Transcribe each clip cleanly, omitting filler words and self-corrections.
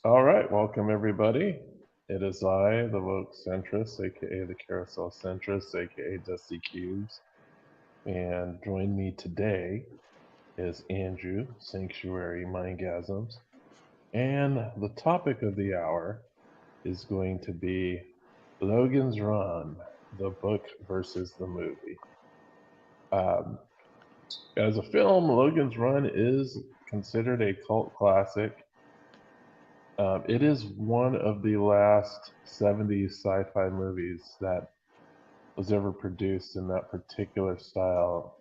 All right, welcome everybody. It is I, the woke centrist, aka the carousel centrist, aka Dusty Cubes, and join me today is Andrew, Sanctuary Mindgasms, and the topic of the hour is going to be Logan's Run, the book versus the movie. Um, as a film, Logan's Run is considered a cult classic. It is one of the last 70s sci-fi movies that was ever produced in that particular style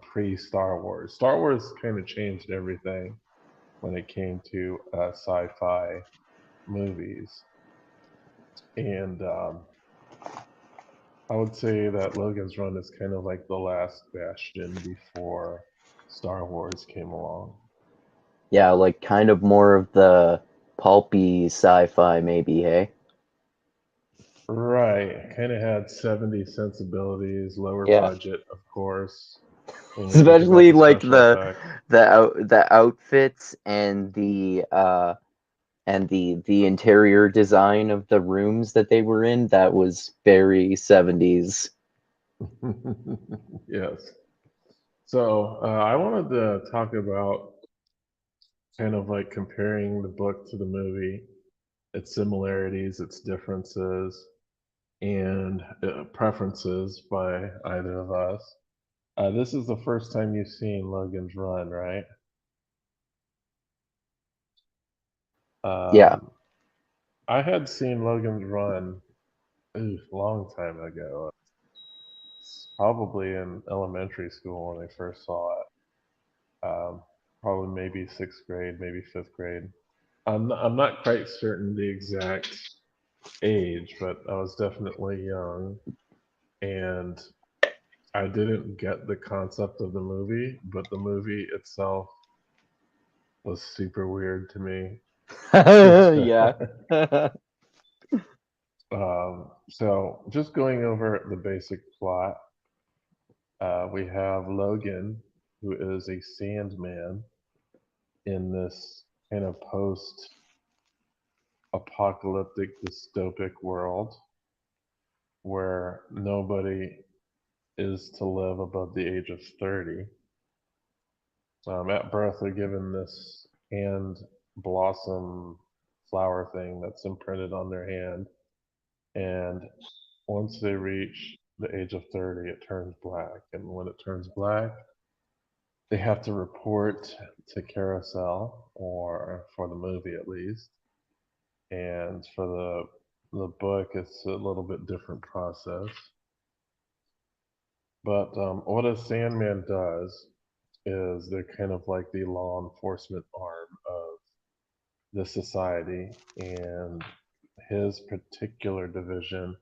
pre-Star Wars. Star Wars kind of changed everything when it came to sci-fi movies. And I would say that Logan's Run is kind of like the last bastion before Star Wars came along. Yeah, like kind of more of the pulpy sci-fi, maybe, hey? Right. Kind of had 70s sensibilities, lower Yeah. budget, of course, when you think about Especially the like special the effects. the outfits and the interior design of the rooms that they were in, that was very 70s. Yes. So I wanted to talk about kind of like comparing the book to the movie, its similarities, its differences, and preferences by either of us. This is the first time you've seen Logan's Run, right? Yeah. Um, I had seen Logan's Run a long time ago, probably in elementary school when I first saw it. Probably maybe sixth grade, maybe fifth grade. I'm not quite certain the exact age, but I was definitely young, and I didn't get the concept of the movie, but the movie itself was super weird to me. Yeah. So just going over the basic plot, we have Logan, who is a sandman in this kind of post-apocalyptic dystopic world where nobody is to live above the age of 30. At birth, they're given this hand blossom flower thing that's imprinted on their hand. And once they reach the age of 30, it turns black. And when it turns black, they have to report to Carousel, or for the movie at least. And for the book, it's a little bit different process. But what a Sandman does is they're kind of like the law enforcement arm of the society, and his particular division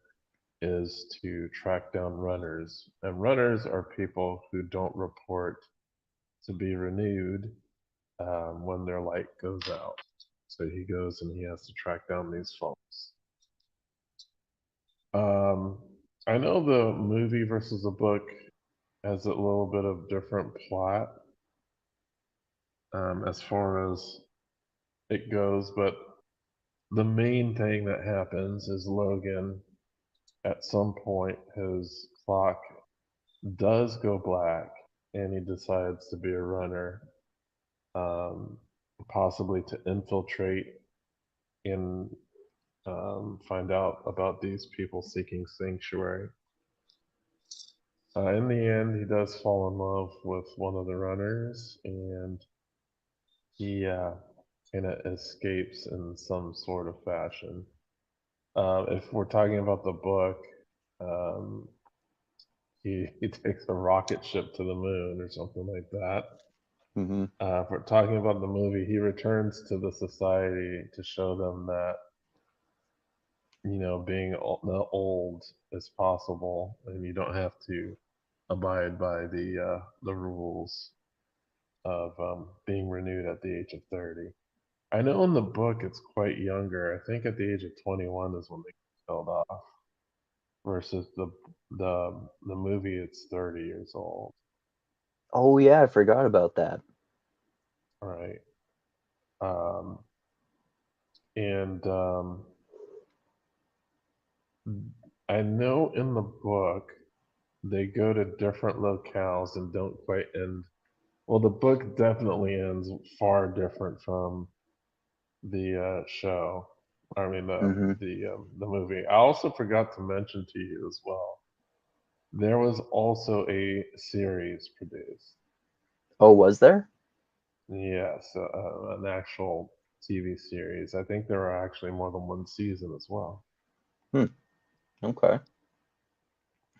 is to track down runners. And runners are people who don't report to be renewed when their light goes out. So he goes and he has to track down these folks. Um, I know the movie versus the book has a little bit of different plot as far as it goes, but the main thing that happens is Logan, at some point, his clock does go black and he decides to be a runner, um, possibly to infiltrate and find out about these people seeking sanctuary. In the end, he does fall in love with one of the runners, and he kind of escapes in some sort of fashion. If we're talking about the book, um, he takes a rocket ship to the moon or something like that. Hmm. If we're talking about the movie, he returns to the society to show them that being old is possible, and you don't have to abide by the rules of being renewed at the age of 30. I know in the book it's quite younger. I think at the age of 21 is when they get killed off, versus the movie it's 30 years old. Oh yeah, I forgot about that. Right. Um, And I know in the book they go to different locales and don't quite end. Well, the book definitely ends far different from the show. I mean Hmm. the movie. I also forgot to mention to you as well. There was also a series produced. Oh, was there? Yes, an actual TV series. I think there are actually more than one season as well. Hmm. Okay.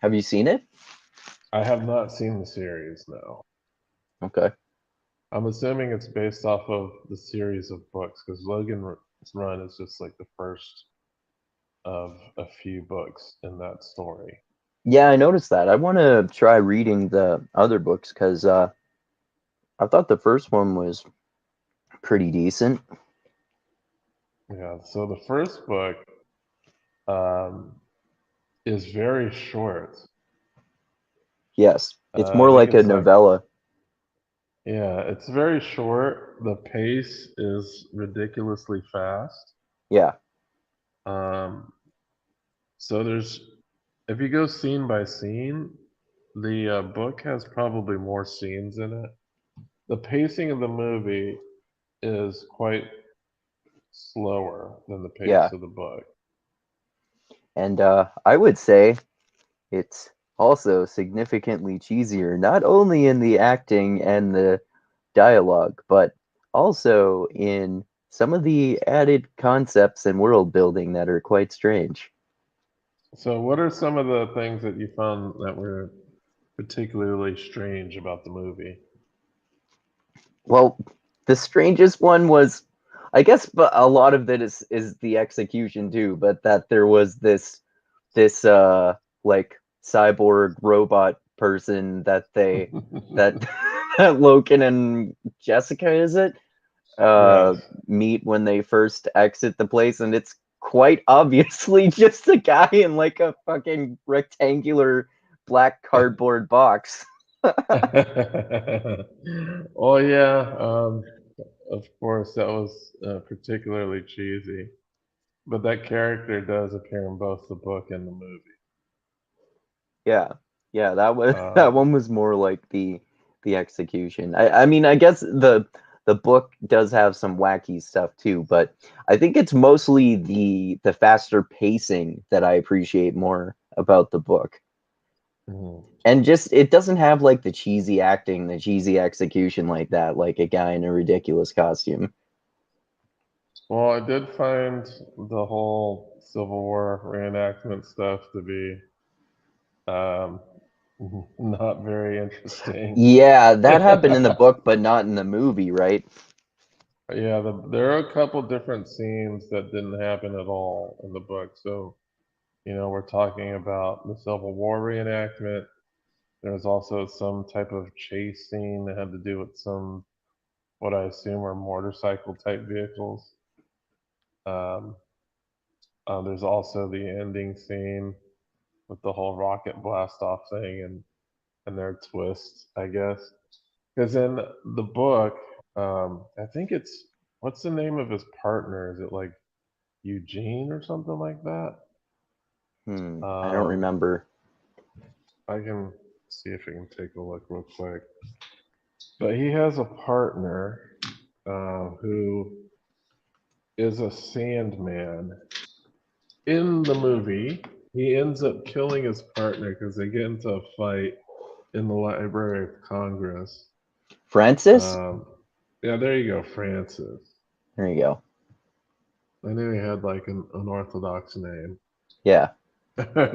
Have you seen it? I have not seen the series, no. Okay. I'm assuming it's based off of the series of books because Logan's Run is just like the first of a few books in that story. Yeah, I noticed that. I want to try reading the other books because I thought the first one was pretty decent. Yeah, so the first book um, is very short. Yes, it's I more think like a it's like, novella. yeah, it's very short. The pace is ridiculously fast. Yeah, Um, so if you go scene by scene, the book has probably more scenes in it. The pacing of the movie is quite slower than the yeah. pace of the book. And I would say it's also significantly cheesier, not only in the acting and the dialogue, but also in some of the added concepts and world building that are quite strange. So, what are some of the things that you found that were particularly strange about the movie? Well, the strangest one was, I guess, but a lot of it is the execution too. But that there was this like cyborg robot person that they that that Logan and Jessica, is it, Yes. uh meet when they first exit the place, and it's quite obviously just a guy in like a fucking rectangular black cardboard box. Oh yeah, of course that was particularly cheesy, but that character does appear in both the book and the movie. Yeah, yeah, that was that Um, one was more like the execution. I mean, I guess the book does have some wacky stuff too, but I think it's mostly the faster pacing that I appreciate more about the book. mhm. And just it doesn't have like the cheesy acting, the cheesy execution like that, like a guy in a ridiculous costume. Well, I did find the whole Civil War reenactment stuff to be um, not very interesting. Yeah, that happened in the book, but not in the movie, right? Yeah, there are a couple different scenes that didn't happen at all in the book. So, we're talking about the Civil War reenactment. There's also some type of chase scene that had to do with some, what I assume are motorcycle type vehicles. Um, there's also the ending scene with the whole rocket blast off thing and their twist, I guess. Because in the book, I think it's what's the name of his partner? Is it like Eugene or something like that? I don't Um, remember. I can see if I can take a look real quick. But he has a partner who is a Sandman. In the movie, he ends up killing his partner because they get into a fight in the Library of Congress. Francis? Um, yeah, there you go, Francis. There you go. I knew he had like an unorthodox name. Yeah.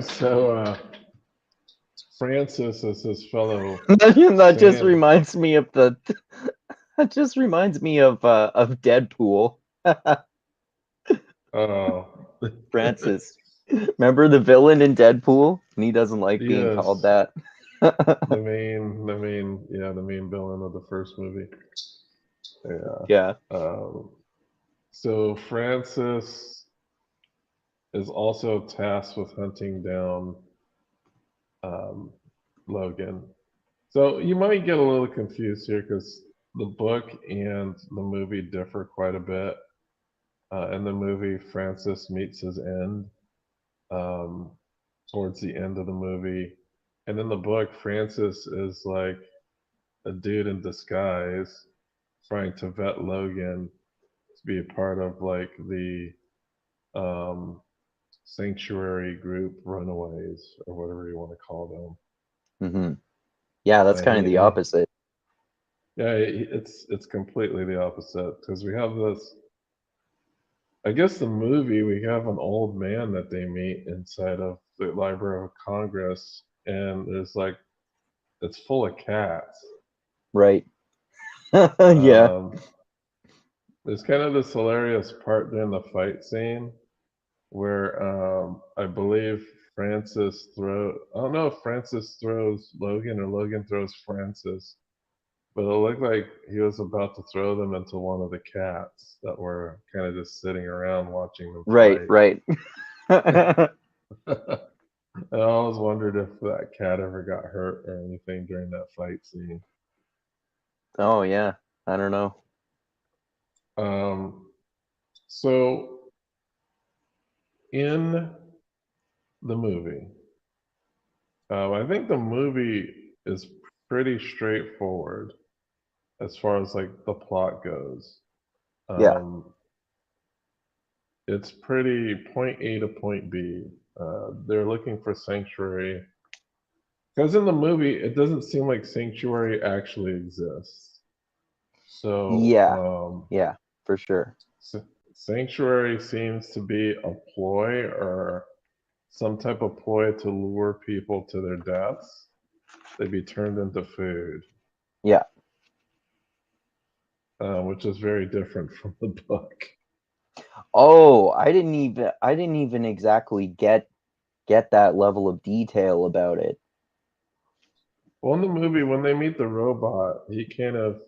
So Francis is his fellow That just Sand. reminds me of the that just reminds me of Deadpool. Oh, Francis. Remember the villain in Deadpool? And he doesn't like being called yes, that. the main villain of the first movie. Yeah. Yeah. Um, so Francis is also tasked with hunting down um, Logan. So you might get a little confused here because the book and the movie differ quite a bit. In the movie, Francis meets his end um, towards the end of the movie. And in the book, Francis is like a dude in disguise trying to vet Logan to be a part of like the um, sanctuary group runaways or whatever you want to call Hmm. Yeah, them. that's kind of the opposite. Yeah, it's completely the opposite because we have this. I guess the movie we have an old man that they meet inside of the Library of Congress, and there's like it's full of cats. Right. Yeah. Um, there's kind of this hilarious part during the fight scene where I believe I don't know if Francis throws Logan or Logan throws Francis, but it looked like he was about to throw them into one of the cats that were kind of just sitting around watching them Right, fight. right. I always wondered if that cat ever got hurt or anything during that fight scene. Oh yeah. I don't know. Um, so in the movie, I think the movie is pretty straightforward as far as like the plot goes. Yeah. Um, it's pretty point A to point B. They're looking for sanctuary because in the movie it doesn't seem like sanctuary actually exists. So Yeah. Yeah, for sure. sanctuary seems to be a ploy or some type of ploy to lure people to their deaths. They be turned into food, Yeah. which is very different from the book. Oh, I didn't even exactly get that level of detail about it. Well, in the movie, when they meet the robot, he kind of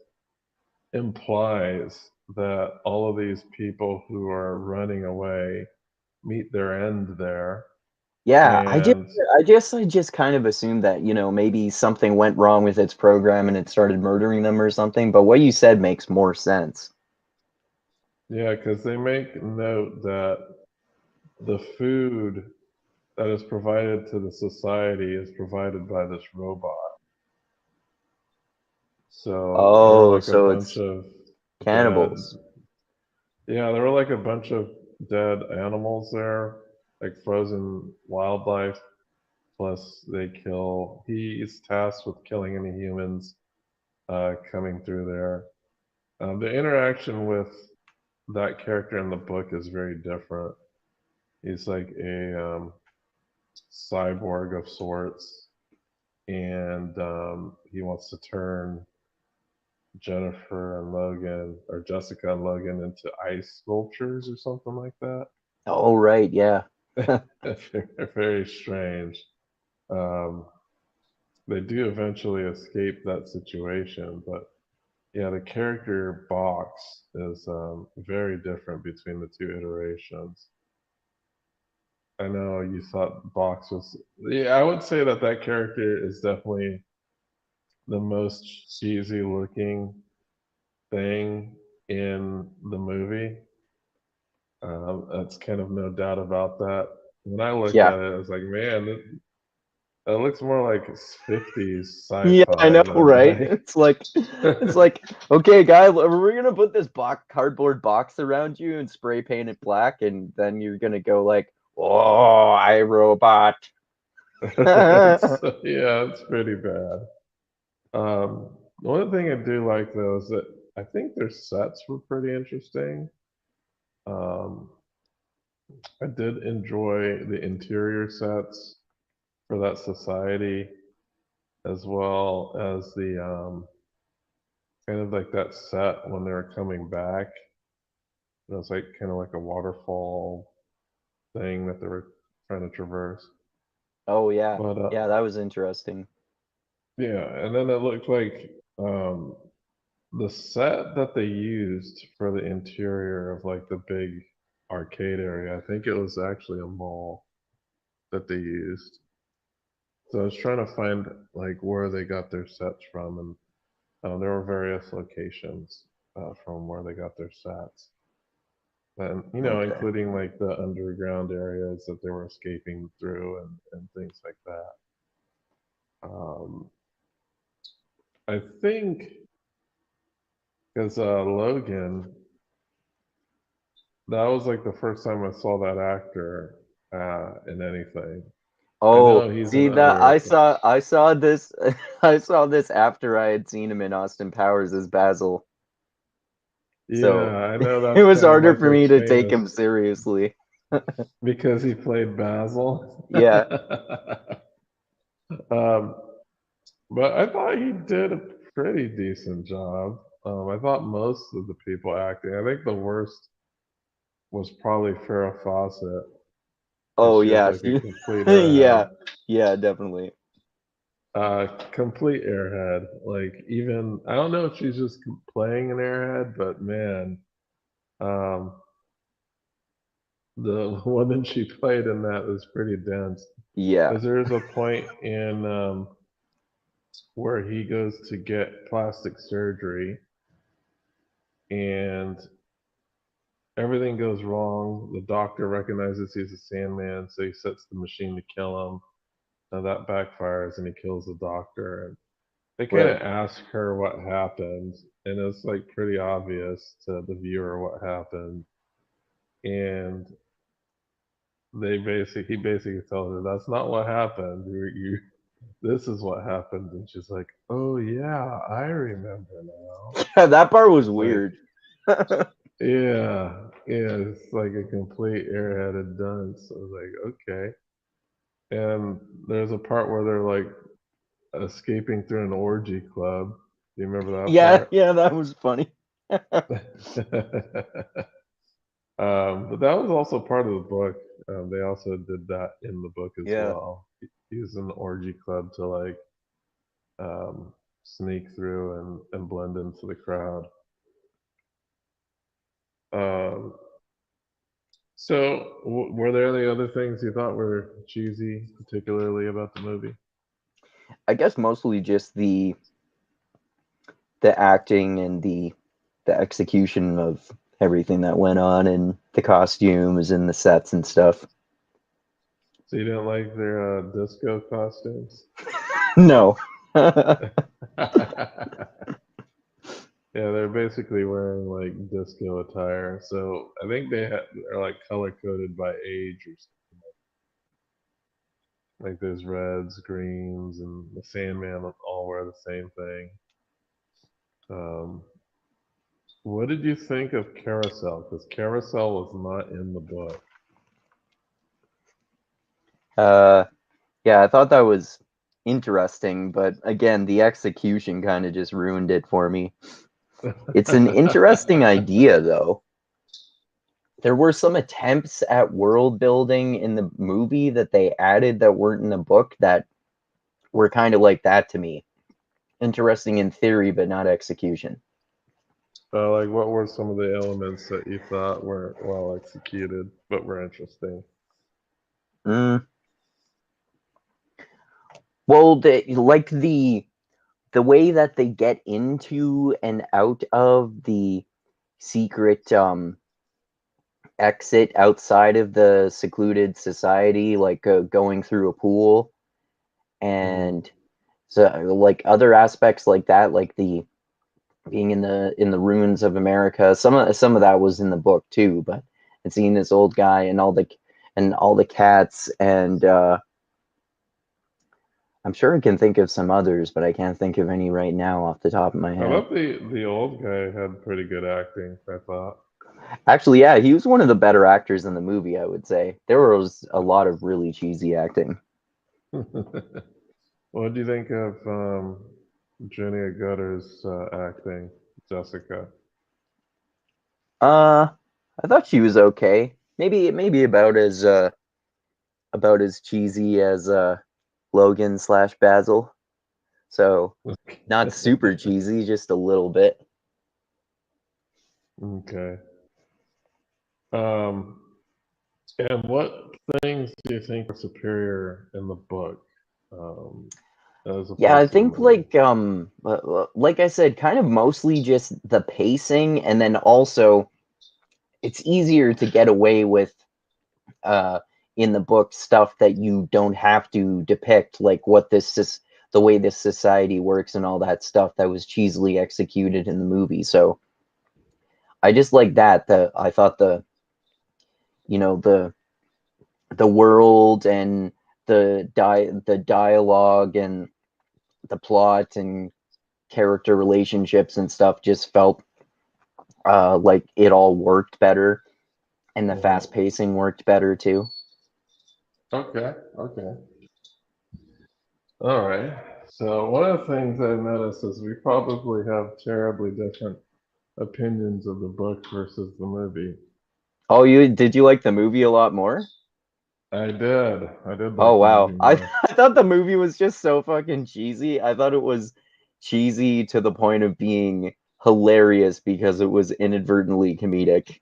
implies that all of these people who are running away meet their end there. Yeah, I just And I guess I just kind of assumed that, maybe something went wrong with its program and it started murdering them or something, but what you said makes more sense. yeah, because they make note that the food that is provided to the society is provided by this robot. So there were Oh, like a so bunch it's of dead, cannibals. yeah, there were like a bunch of dead animals there, like frozen wildlife. Plus, he's tasked with killing any humans coming through there. The interaction with that character in the book is very different. He's like a cyborg of sorts, and he wants to turn Jennifer and Logan, or Jessica and Logan, into ice sculptures or something like that. Oh, right, yeah. Very strange. Um, they do eventually escape that situation, but yeah, the character Box is very different between the two iterations. I know you thought Box was, yeah, I would say that that character is definitely the most cheesy looking thing in the movie. That's kind of no doubt about that. When I looked Yeah. at it, I was like, man, it looks more like 50s Yeah, I sci-fi know, than right? like. It's like, okay, guy, we're gonna put this cardboard box around you and spray paint it black, and then you're gonna go like, "Oh, I robot." Yeah, it's pretty bad. The one thing I do like though is that I think their sets were pretty interesting. Um, I did enjoy the interior sets for that society as well as the kind of like that set when they were coming back. It was like kind of like a waterfall thing that they were trying to traverse. Oh yeah, But yeah, that was interesting. yeah, and then it looked like the set that they used for the interior of like the big arcade area. I think it was actually a mall that they used. So I was trying to find like where they got their sets from, and there were various locations from where they got their sets. and Okay. including like the underground areas that they were escaping through and things like that. Um, I think because Logan, that was like the first time I saw that actor in anything. I Oh, know he's in see that I other. saw I saw this I saw this after I had seen him in Austin Powers as Basil. Yeah, So I know it that's was kind of harder like for me what's to take famous him seriously. because he played Basil. Yeah. um, but I thought he did a pretty decent job. I thought most of the people acting. I think the worst was probably Farrah Fawcett because Oh she was yeah, like a she complete airhead. yeah. Yeah, definitely. Complete airhead. Like even I don't know if she's just playing an airhead, but man, um, the woman she played in that was pretty dense. Yeah. Because there's a point in where he goes to get plastic surgery and everything goes wrong. The doctor recognizes he's a Sandman, so he sets the machine to kill him. Now that backfires and he kills the doctor. And they kind Right. of ask her what happened, and it's like pretty obvious to the viewer what happened. And he basically tells her that's not what happened. You this is what happened, and she's like, oh yeah, I remember now. Yeah, that part was Like, weird. yeah, yeah, it's like a complete airheaded dunce. I was like, okay. And there's a part where they're like escaping through an orgy club. Do you remember that Yeah, part? yeah, that was funny. But that was also part of the book. They also did that in the book as Yeah. well. Use an orgy club to like um, sneak through and blend into the crowd. Um, so, were there any other things you thought were cheesy, particularly about the movie? I guess mostly just the acting and the execution of everything that went on and the costumes and the sets and stuff. So you didn't like their disco costumes? No. Yeah, they're basically wearing like disco attire. So I think they're like color coded by age or something. Like there's reds, greens, and the Sandman all wear the same thing. Um, what did you think of Carousel? Because Carousel was not in the book. uh yeah, I thought that was interesting, but again, the execution kind of just ruined it for me. It's an interesting idea though. There were some attempts at world building in the movie that they added that weren't in the book that were kind of like that to me. Interesting in theory, but not execution. Like, what were some of the elements that you thought weren't well executed but were interesting? Mm. Well, like the way that they get into and out of the secret exit outside of the secluded society, like going through a pool, Hmm. and so like other aspects like that, like the being in the ruins of America. Some of that was in the book too, but and seeing this old guy and all the cats and I'm sure I can think of some others, but I can't think of any right now off the top of my I head. thought the old guy had pretty good acting. I thought. Actually, yeah, he was one of the better actors in the movie, I would say. There was a lot of really cheesy acting. What do you think of Jenny Agutter's acting, Jessica? Uh, I thought she was okay. Maybe about as cheesy as Logan slash Basil. So not super cheesy, just a little bit. Okay. Um, and what things do you think are superior in the book as Yeah, I opposed to the think movie? like I said, kind of mostly just the pacing, and then also it's easier to get away with uh, in the book stuff that you don't have to depict, like the way this society works and all that stuff that was cheesily executed in the movie. So I just like that. I thought you know the world and the dialogue and the plot and character relationships and stuff just felt like it all worked better, and the Hmm. fast pacing worked better too. Okay, okay. All right. So one of the things I've noticed is we probably have terribly different opinions of the book versus the movie. Oh, you did you like the movie a lot more? I did. I did Oh like the wow. movie more. I thought the movie was just so fucking cheesy. I thought it was cheesy to the point of being hilarious because it was inadvertently comedic.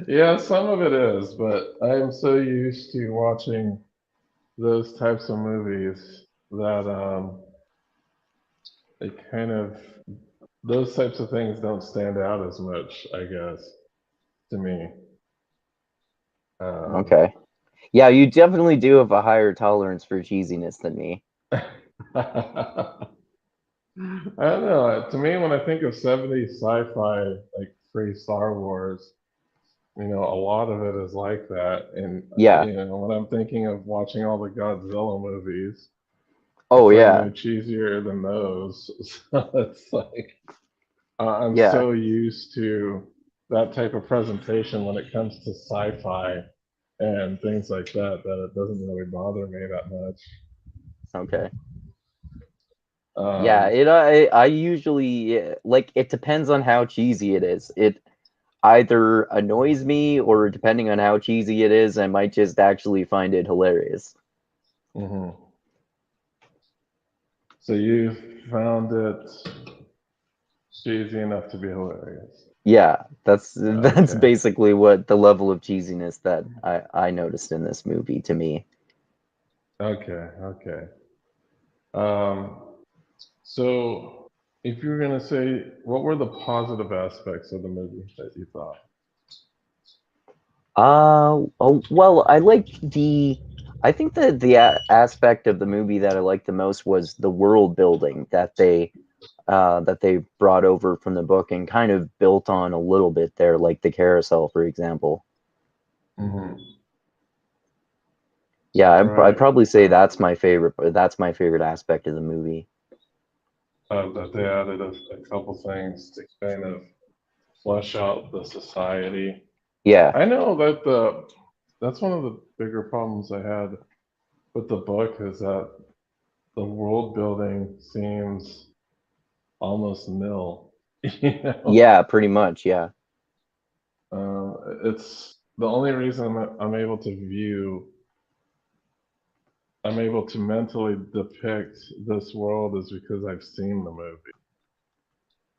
Yeah, some of it is, but I am so used to watching those types of movies that it kind of those types of things don't stand out as much, I guess, to me. Um, Okay. Yeah, you definitely do have a higher tolerance for cheesiness than me. I don't know. To me, when I think of 70s sci-fi, like pre-Star Wars, a lot of it is like that. And, Yeah. when I'm thinking of watching all the Godzilla movies, Oh it's like no yeah. cheesier than those. So it's like I'm Yeah. so used to that type of presentation when it comes to sci-fi and things like that that it doesn't really bother me that much. Okay. Yeah, Um, I usually like it depends on how cheesy it is. It either annoys me or depending on how cheesy it is, I might just actually find it hilarious. mhm. So you found it cheesy enough to be hilarious. Yeah, that's Okay. basically what the level of cheesiness that I noticed in this movie to me. Okay. Okay. Um, so if you were gonna say, what were the positive aspects of the movie that you thought? Oh, well, I think that aspect of the movie that I liked the most was the world building that they brought over from the book and kind of built on a little bit there, like the carousel, for example. Hmm. Yeah, I'd Right. probably say Right. that's my favorite. That's my favorite aspect of the movie. That they added a couple things to kind of flesh out the society. Yeah, I know that that's one of the bigger problems I had with the book is that the world building seems almost nil. You know, yeah, pretty much. Yeah, it's the only reason I'm able to I'm able to mentally depict this world is because I've seen the movie.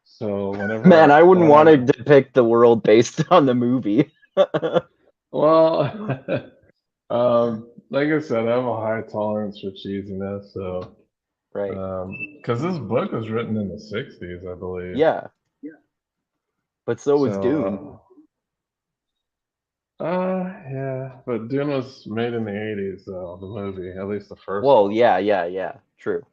So man, I wouldn't when want to I'm, depict the world based on the movie. well, like I said, I have a high tolerance for cheesiness. So, Right. because this book was written in the '60s, I believe. Yeah, but so was Dune. So, yeah, but Dune was made in the '80s, though, the movie, at least the first Well, one. yeah, true.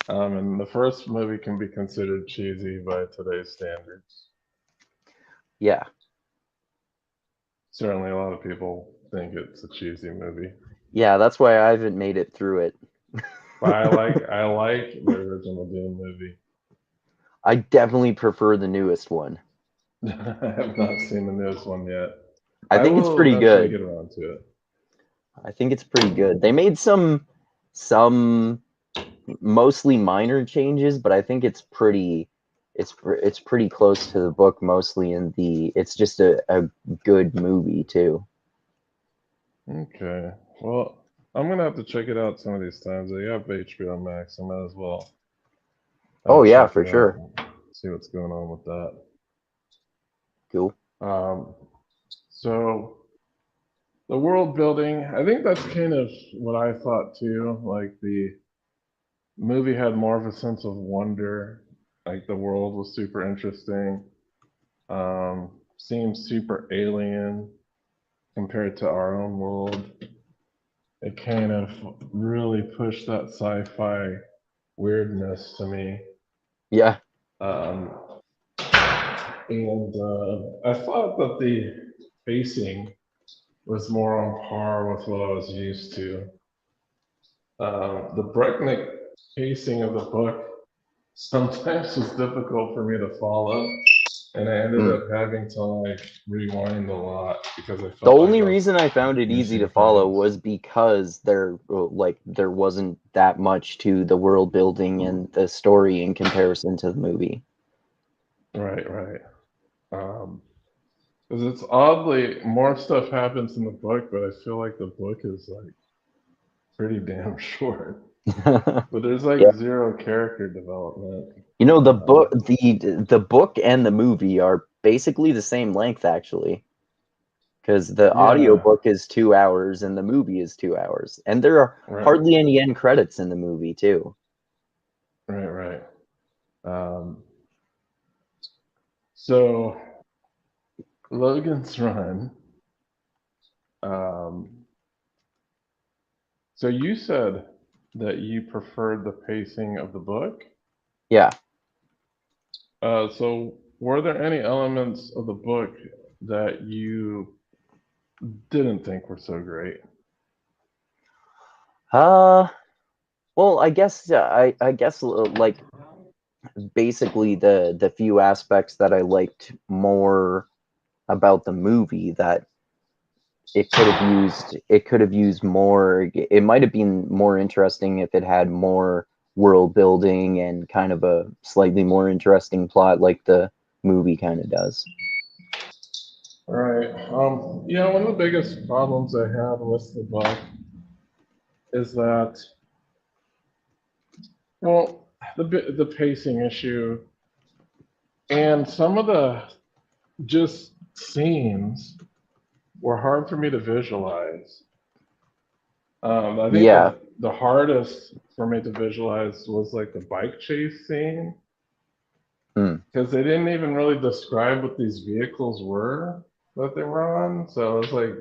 And the first movie can be considered cheesy by today's standards. Yeah, Certainly, a lot of people think it's a cheesy movie, yeah, that's why I haven't made it through it. but I like the original Dune movie. I definitely prefer the newest one. I have not seen the newest one yet. I I think it's will pretty eventually good. get around to it. I think it's pretty good. They made some mostly minor changes, but I think it's pretty close to the book mostly in the it's just a good movie too. Okay. Well, I'm gonna have to check it out some of these times. I have HBO Max. I might as well Oh yeah, check for it out sure. and see what's going on with that. Cool. Um, so the world building, I think that's kind of what I thought too. Like the movie had more of a sense of wonder. Like the world was super interesting. Seems super alien compared to our own world. It kind of really pushed that sci-fi weirdness to me. Yeah. Um, and I thought that the pacing was more on par with what I was used to. The breakneck pacing of the book sometimes was difficult for me to follow, and I ended Mm. up having to like rewind a lot because I The felt like only I was reason I found it easy to missing follow things. was because there wasn't that much to the world building and the story in comparison to the movie. Right, right. Because it's oddly more stuff happens in the book, but I feel like the book is like pretty damn short. But there's like Yeah. zero character development. You know, Um, the book and the movie are basically the same length actually, because the yeah, audiobook is 2 hours and the movie is 2 hours. And there are right, hardly any end credits in the movie too. right, right. Um, so Logan's Run. Um, so you said that you preferred the pacing of the book. Yeah. So were there any elements of the book that you didn't think were so great? Uh well, I guess like basically the few aspects that I liked more about the movie that it could have used more. It might have been more interesting if it had more world building and kind of a slightly more interesting plot like the movie kind of does. Right. Yeah, one of the biggest problems I had with the book is that, well, the pacing issue and some of the just scenes were hard for me to visualize. I think Yeah. the hardest for me to visualize was like the bike chase scene Hmm. because they didn't even really describe what these vehicles were that they were on. So it was like,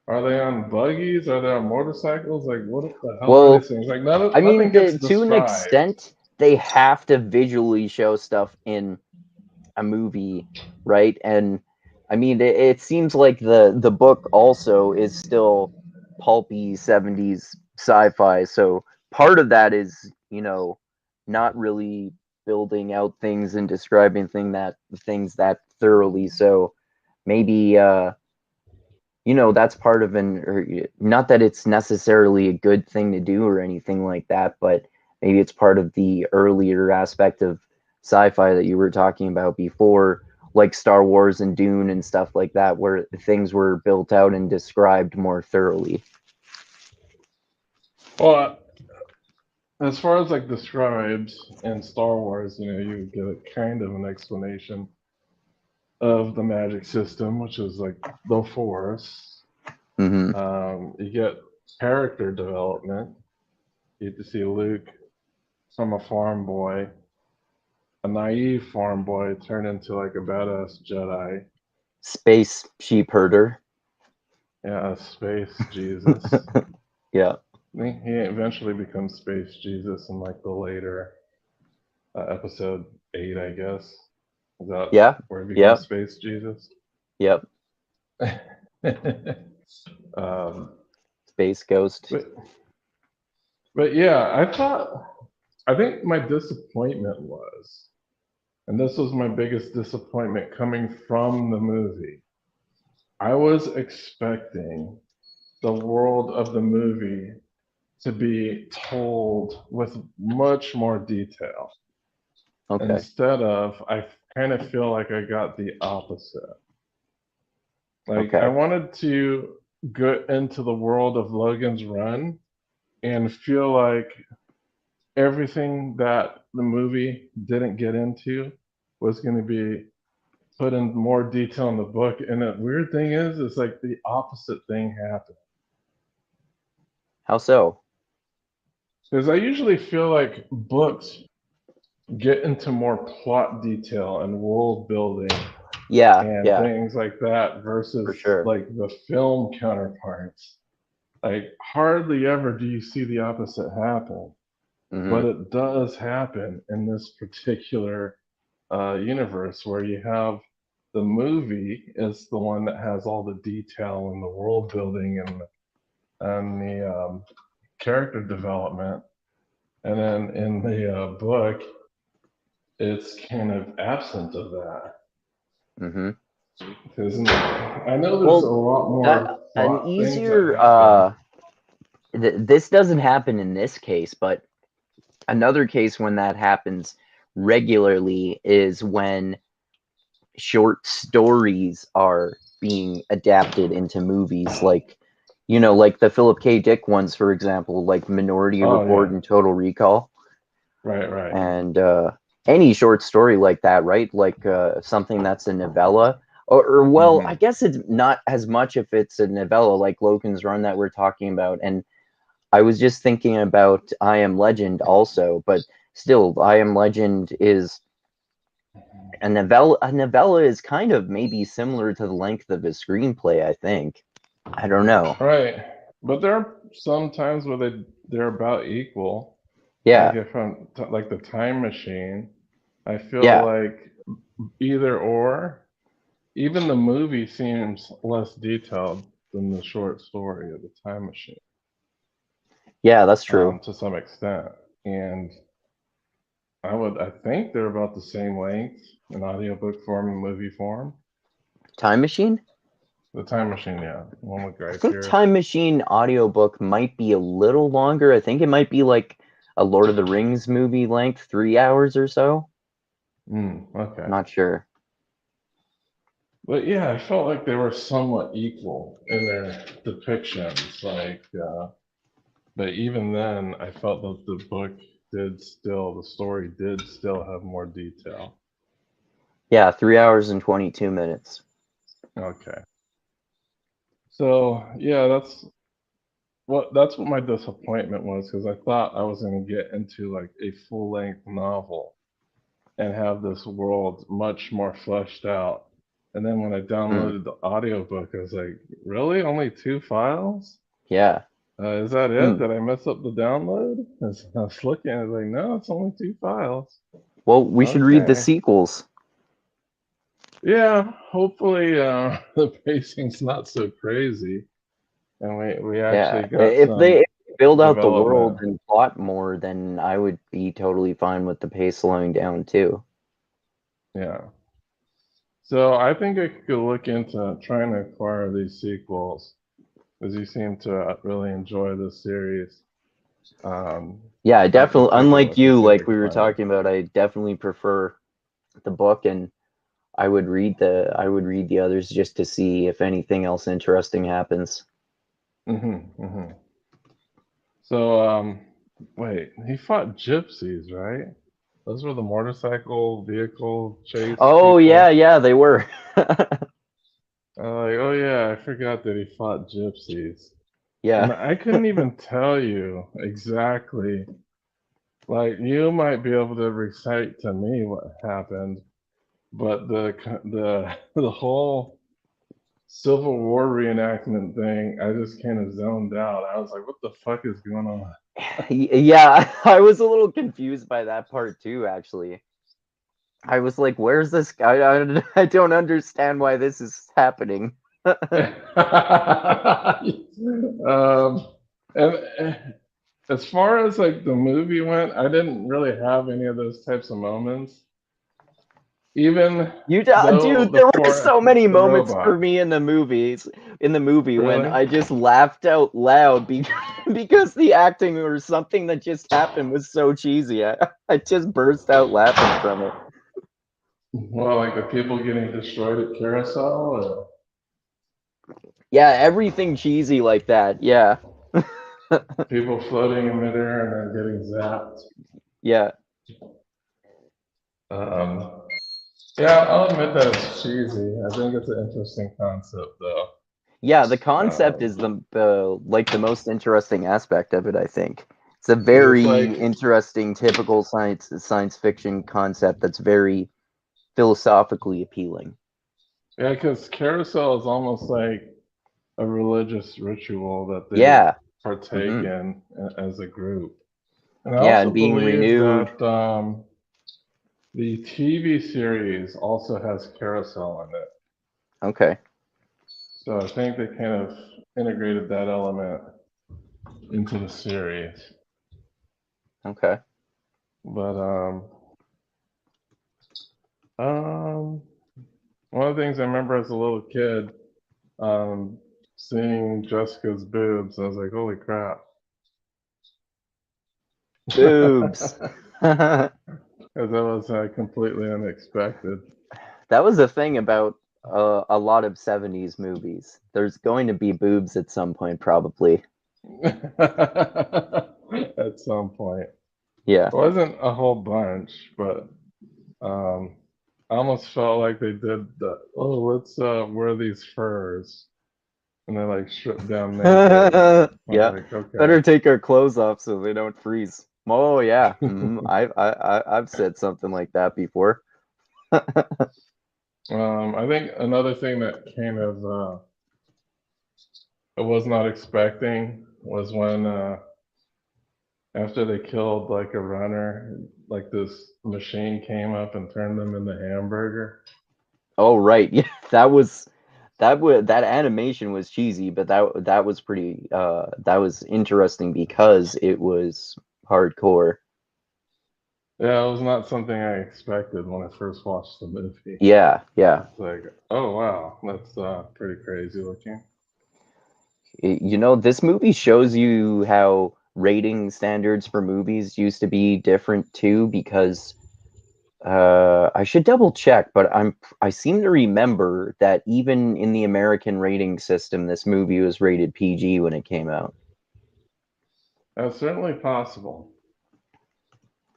are they on buggies? Are they on motorcycles? Like, what the hell are these Well, things? Like, I nothing mean, gets to an described. extent, they have to visually show stuff in a movie, right? And I mean, it seems like the book also is still pulpy 70s sci-fi. So part of that is, not really building out things and describing things that thoroughly. So maybe that's part of not that it's necessarily a good thing to do or anything like that, but maybe it's part of the earlier aspect of sci-fi that you were talking about before, like Star Wars and Dune and stuff like that, where things were built out and described more thoroughly. Well, as far as like described in Star Wars, you get a kind of an explanation of the magic system, which is like the Force. Hmm. You get character development. You get to see Luke from a farm boy, a naive farm boy, turn into like a badass Jedi. Space sheep herder. Yeah, a space Jesus. Yeah. He eventually becomes Space Jesus in like the later episode 8, I guess. Is that Yeah. where he becomes Yep. Space Jesus? Yep. um, Space ghost. but but yeah, I think my disappointment was, and this was my biggest disappointment coming from the movie. I was expecting the world of the movie to be told with much more detail. Okay. Instead of, I kind of feel like I got the opposite. Like, I Okay. wanted to get into the world of Logan's Run and feel like everything that the movie didn't get into was going to be put in more detail in the book. And the weird thing is, it's like the opposite thing happened. How so? Because I usually feel like books get into more plot detail and world building Yeah, and yeah, things like that for versus sure. like the film counterparts. Like hardly ever do you see the opposite happen, Hmm. but it does happen in this particular universe where you have the movie is the one that has all the detail and the world building and the character development, and then in the book, it's kind of absent of that. Hmm. Isn't it? I know there's a Well, lot more an plot things that easier happen. this doesn't happen in this case, but another case when that happens regularly is when short stories are being adapted into movies, like like the Philip K. Dick ones, for example, like Minority Oh Report yeah, and Total Recall. right, right. And any short story like that, right? Like something that's a novella, or well, I Hmm. guess it's not as much if it's a novella like Logan's Run that we're talking about. And I was just thinking about I Am Legend also, but still, I Am Legend is a novella. A novella is kind of maybe similar to the length of a screenplay, I think. I don't know. Right, but there are some times where they're about equal. Like Yeah, if I'm like the Time Machine, I feel yeah, like either or. Even the movie seems less detailed than the short story of the Time Machine, yeah, that's true. to some extent. And I think they're about the same length in audiobook form and movie form. Time Machine? The Time Machine, yeah, the one with I Guy think Pearce. Time Machine audiobook might be a little longer. I think it might be like a Lord of the Rings movie length, 3 hours or so. Okay. Not sure. But yeah, I felt like they were somewhat equal in their depictions. But even then, I felt that the story did still have more detail. Yeah, 3 hours and 22 minutes. Okay. So yeah, that's what my disappointment was because I thought I was going to get into like a full length novel and have this world much more fleshed out. And then when I Hmm. downloaded the audiobook, I was like, really? Only 2 files? Yeah. Is that it? Hmm. Did I mess up the download? As I was looking, I was like, no, it's only 2 files. Well, we should read the Okay. sequels. Yeah, hopefully the pacing's not so crazy and we Yeah. actually got If they some build out the world development. and plot more, then I would be totally fine with the pace slowing down too. Yeah. So I think I could look into trying to acquire these sequels, as you seem to really enjoy this series. Um, Yeah, I I'll have to definitely, take a unlike look and you, see if I like we can were find it. talking about, I definitely prefer the book, and I would read the others just to see if anything else interesting happens. Hmm. So, wait, he fought gypsies, right? Those were the motorcycle vehicle chase Oh yeah, people. yeah, they were. Like, oh yeah, I forgot that he fought gypsies. And Yeah. I couldn't even tell you exactly. Like, you might be able to recite to me what happened, but the whole Civil War reenactment thing, I just kind of zoned out. I was like, what the fuck is going on? Yeah, I was a little confused by that part too, actually. I was like, where's this guy? I don't understand why this is happening. um, and as far as like the movie went, I didn't really have any of those types of moments. Even though Dude, there were so many the moments for robot, me in the movies, when really? I just laughed out loud because the acting or something that just happened was so cheesy. I just burst out laughing from it. Well, like the people getting destroyed at Carousel, Yeah, everything cheesy like that. Yeah. people floating in midair and then getting zapped. Yeah. Um, yeah, I'll admit that it's cheesy. I think it's an interesting concept, though. Yeah, the concept Um, is the like the most interesting aspect of it, I think. It's a because it's very like, interesting typical science fiction concept that's very philosophically appealing. Yeah, because carousel is almost like a religious ritual that they Yeah. partake Hmm. in as a group. And I Yeah, also and being believe renewed. that the TV series also has carousel in it. Okay. So I think they kind of integrated that element into the series. Okay. But um, one of the things I remember as a little kid, um, seeing Jessica's boobs, I was like, holy crap. Boobs. That Because that was completely unexpected. was a thing about a lot of 70s movies. There's going to be boobs at some point, probably. At some point. Yeah. It wasn't a whole bunch, but I almost felt like they did the, oh, let's wear these furs. And they like stripped down naked. I was Yeah. like, okay. Better take our clothes off so they don't freeze. Oh yeah. I've said something like that before. I think another thing that kind of I was not expecting was when after they killed like a runner, like this machine came up and turned them into hamburger. Oh right. Yeah. That animation was cheesy, but that was pretty that was interesting because it was hardcore. Yeah, it was not something I expected when I first watched the movie. Yeah, yeah. It's like, oh wow, that's pretty crazy looking. You know, this movie shows you how rating standards for movies used to be different too, because I should double check, but I seem to remember that even in the American rating system, this movie was rated PG when it came out. That's certainly possible.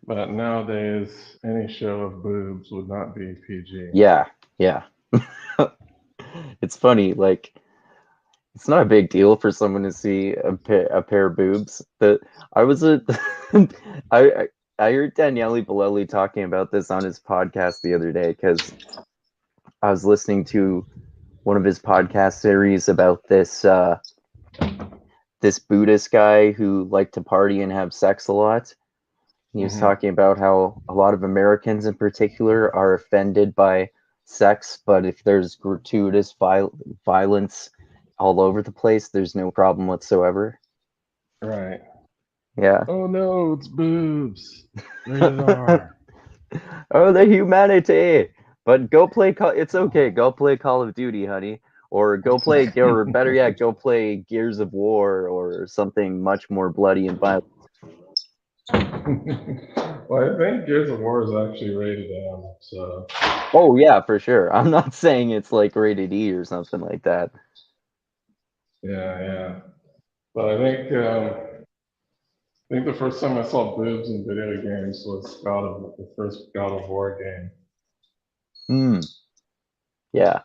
But nowadays, any show of boobs would not be PG. Yeah, yeah. It's funny, like it's not a big deal for someone to see a pair of boobs. That I was a I I heard Daniele Bolelli talking about this on his podcast the other day because I was listening to one of his podcast series about this Buddhist guy who liked to party and have sex a lot. He was Hmm. talking about how a lot of Americans in particular are offended by sex, but if there's gratuitous violence all over the place, there's no problem whatsoever. Right. Yeah. Oh no, it's boobs. Rated R. Oh, the humanity. But go play. It's okay. Go play Call of Duty, honey, or go play, or better yet, go play Gears of War or something much more bloody and violent. Well, I think Gears of War is actually rated M, so Oh yeah, for sure. I'm not saying it's like rated E or something like that. yeah, yeah. But I think the first time I saw boobs in video games was the first God of War game. Hmm. Yeah.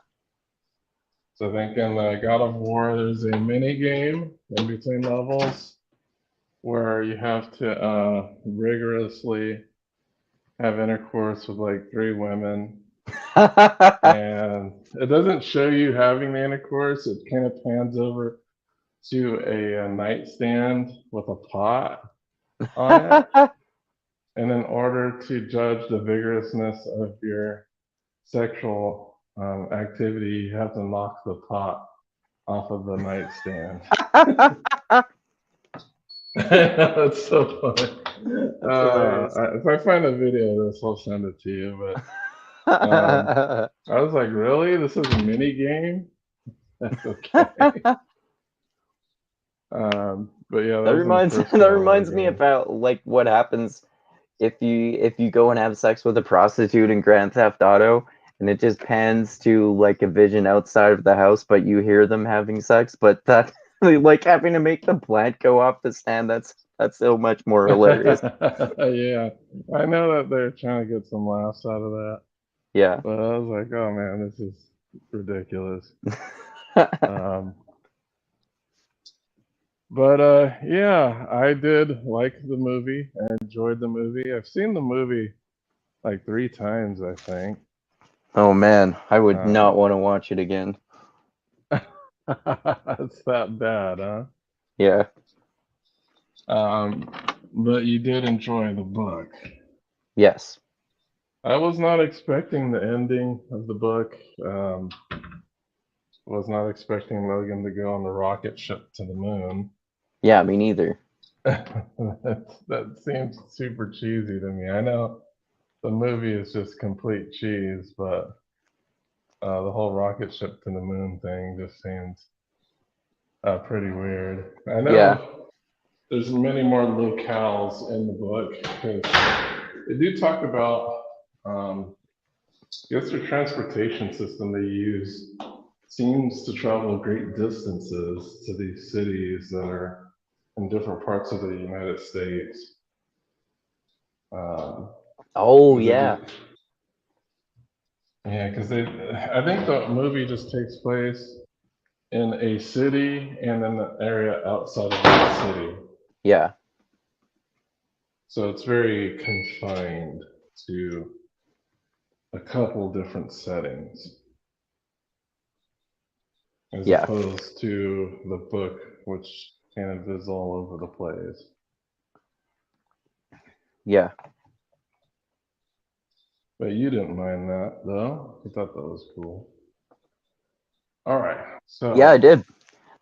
So I think in God of War, there's a mini game in between levels where you have to rigorously have intercourse with like three women, and it doesn't show you having the intercourse. It kind of pans over to a nightstand with a pot on it, and in order to judge the vigorousness of your sexual activity, you have to knock the pot off of the nightstand. That's so funny. That's hilarious. If I find a video of this, I'll send it to you. But I was like, really? This is a mini game? That's okay. But yeah, that That was in the reminds first that God of War reminds me game. about like what happens if you go and have sex with a prostitute in Grand Theft Auto and it just pans to like a vision outside of the house, but you hear them having sex, but that like having to make the plant go off the stand, that's so much more hilarious. Yeah, I know that they're trying to get some laughs out of that, Yeah. but I was like, oh man, this is ridiculous. Um, but yeah, I did like the movie. I enjoyed the movie. I've seen the movie like three times, I think. Oh man, I would not Um, want to watch it again. it's that bad, huh? Yeah. Um, but you did enjoy the book. Yes. I was not expecting the ending of the book. Was not expecting Logan to go on the rocket ship to the moon. Yeah, me neither. That seems super cheesy to me. I know the movie is just complete cheese, but the whole rocket ship to the moon thing just seems pretty weird. I Yeah. know there's many more locales in the book because they do talk about, I guess, their transportation system they use seems to travel great distances to these cities that are in different parts of the United States. Um, Oh 'Cause they yeah. do, yeah, because I think the movie just takes place in a city and in the area outside of that city. Yeah. So it's very confined to a couple different settings, as Yeah. opposed to the book, which kind of is all over the place. Yeah. But you didn't mind that, though. I thought that was cool. All right. Yeah, I So did.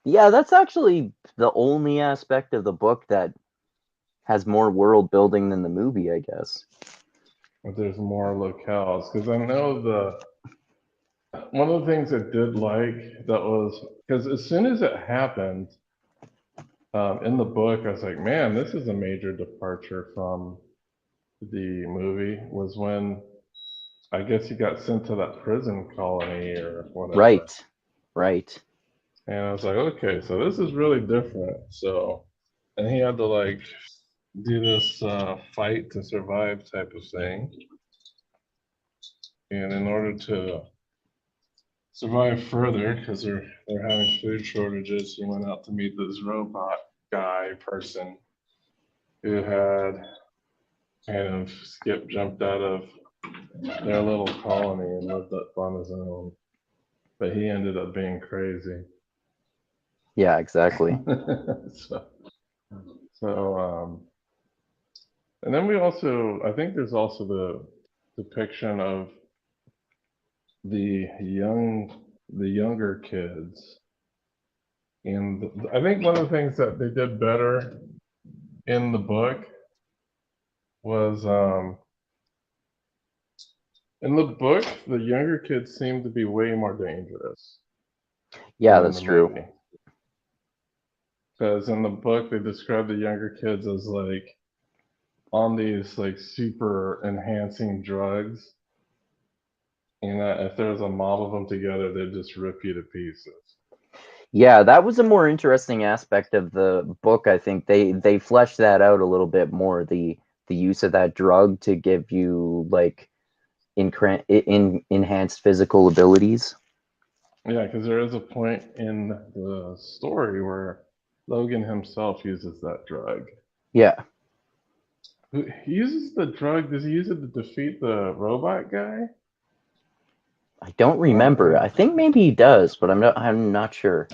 Yeah, that's actually the only aspect of the book that has more world building than the movie, I guess. there's more locales because I know the one of the things I did like that was because as soon as it happened in the book, I was like, man, this is a major departure from the movie. Was when I guess he got sent to that prison colony or whatever, Right. Right. and I was like, okay, so this is really different. So, and he had to like do this fight to survive type of thing, and in order to survive further because they're having food shortages. He went out to meet this robot guy person who had kind of skip jumped out of their little colony and lived up on his own. But he ended up being crazy. Yeah, exactly. so, and then we also, I think there's also the depiction of the the younger kids. And I think one of the things that they did better in the book was in the book, the younger kids seem to be way more dangerous Yeah, than in the that's true. movie. Because in the book, they describe the younger kids as like on these like super enhancing drugs, and that if there was a mob of them together, they'd just rip you to pieces. Yeah, that was a more interesting aspect of the book. I think they fleshed that out a little bit more, the use of that drug to give you like enhanced physical abilities. Yeah, because there is a point in the story where Logan himself uses that drug. Yeah. He uses the drug. Does he use it to defeat the robot guy? I don't I don't remember. I remember. think maybe he does, but I'm not sure.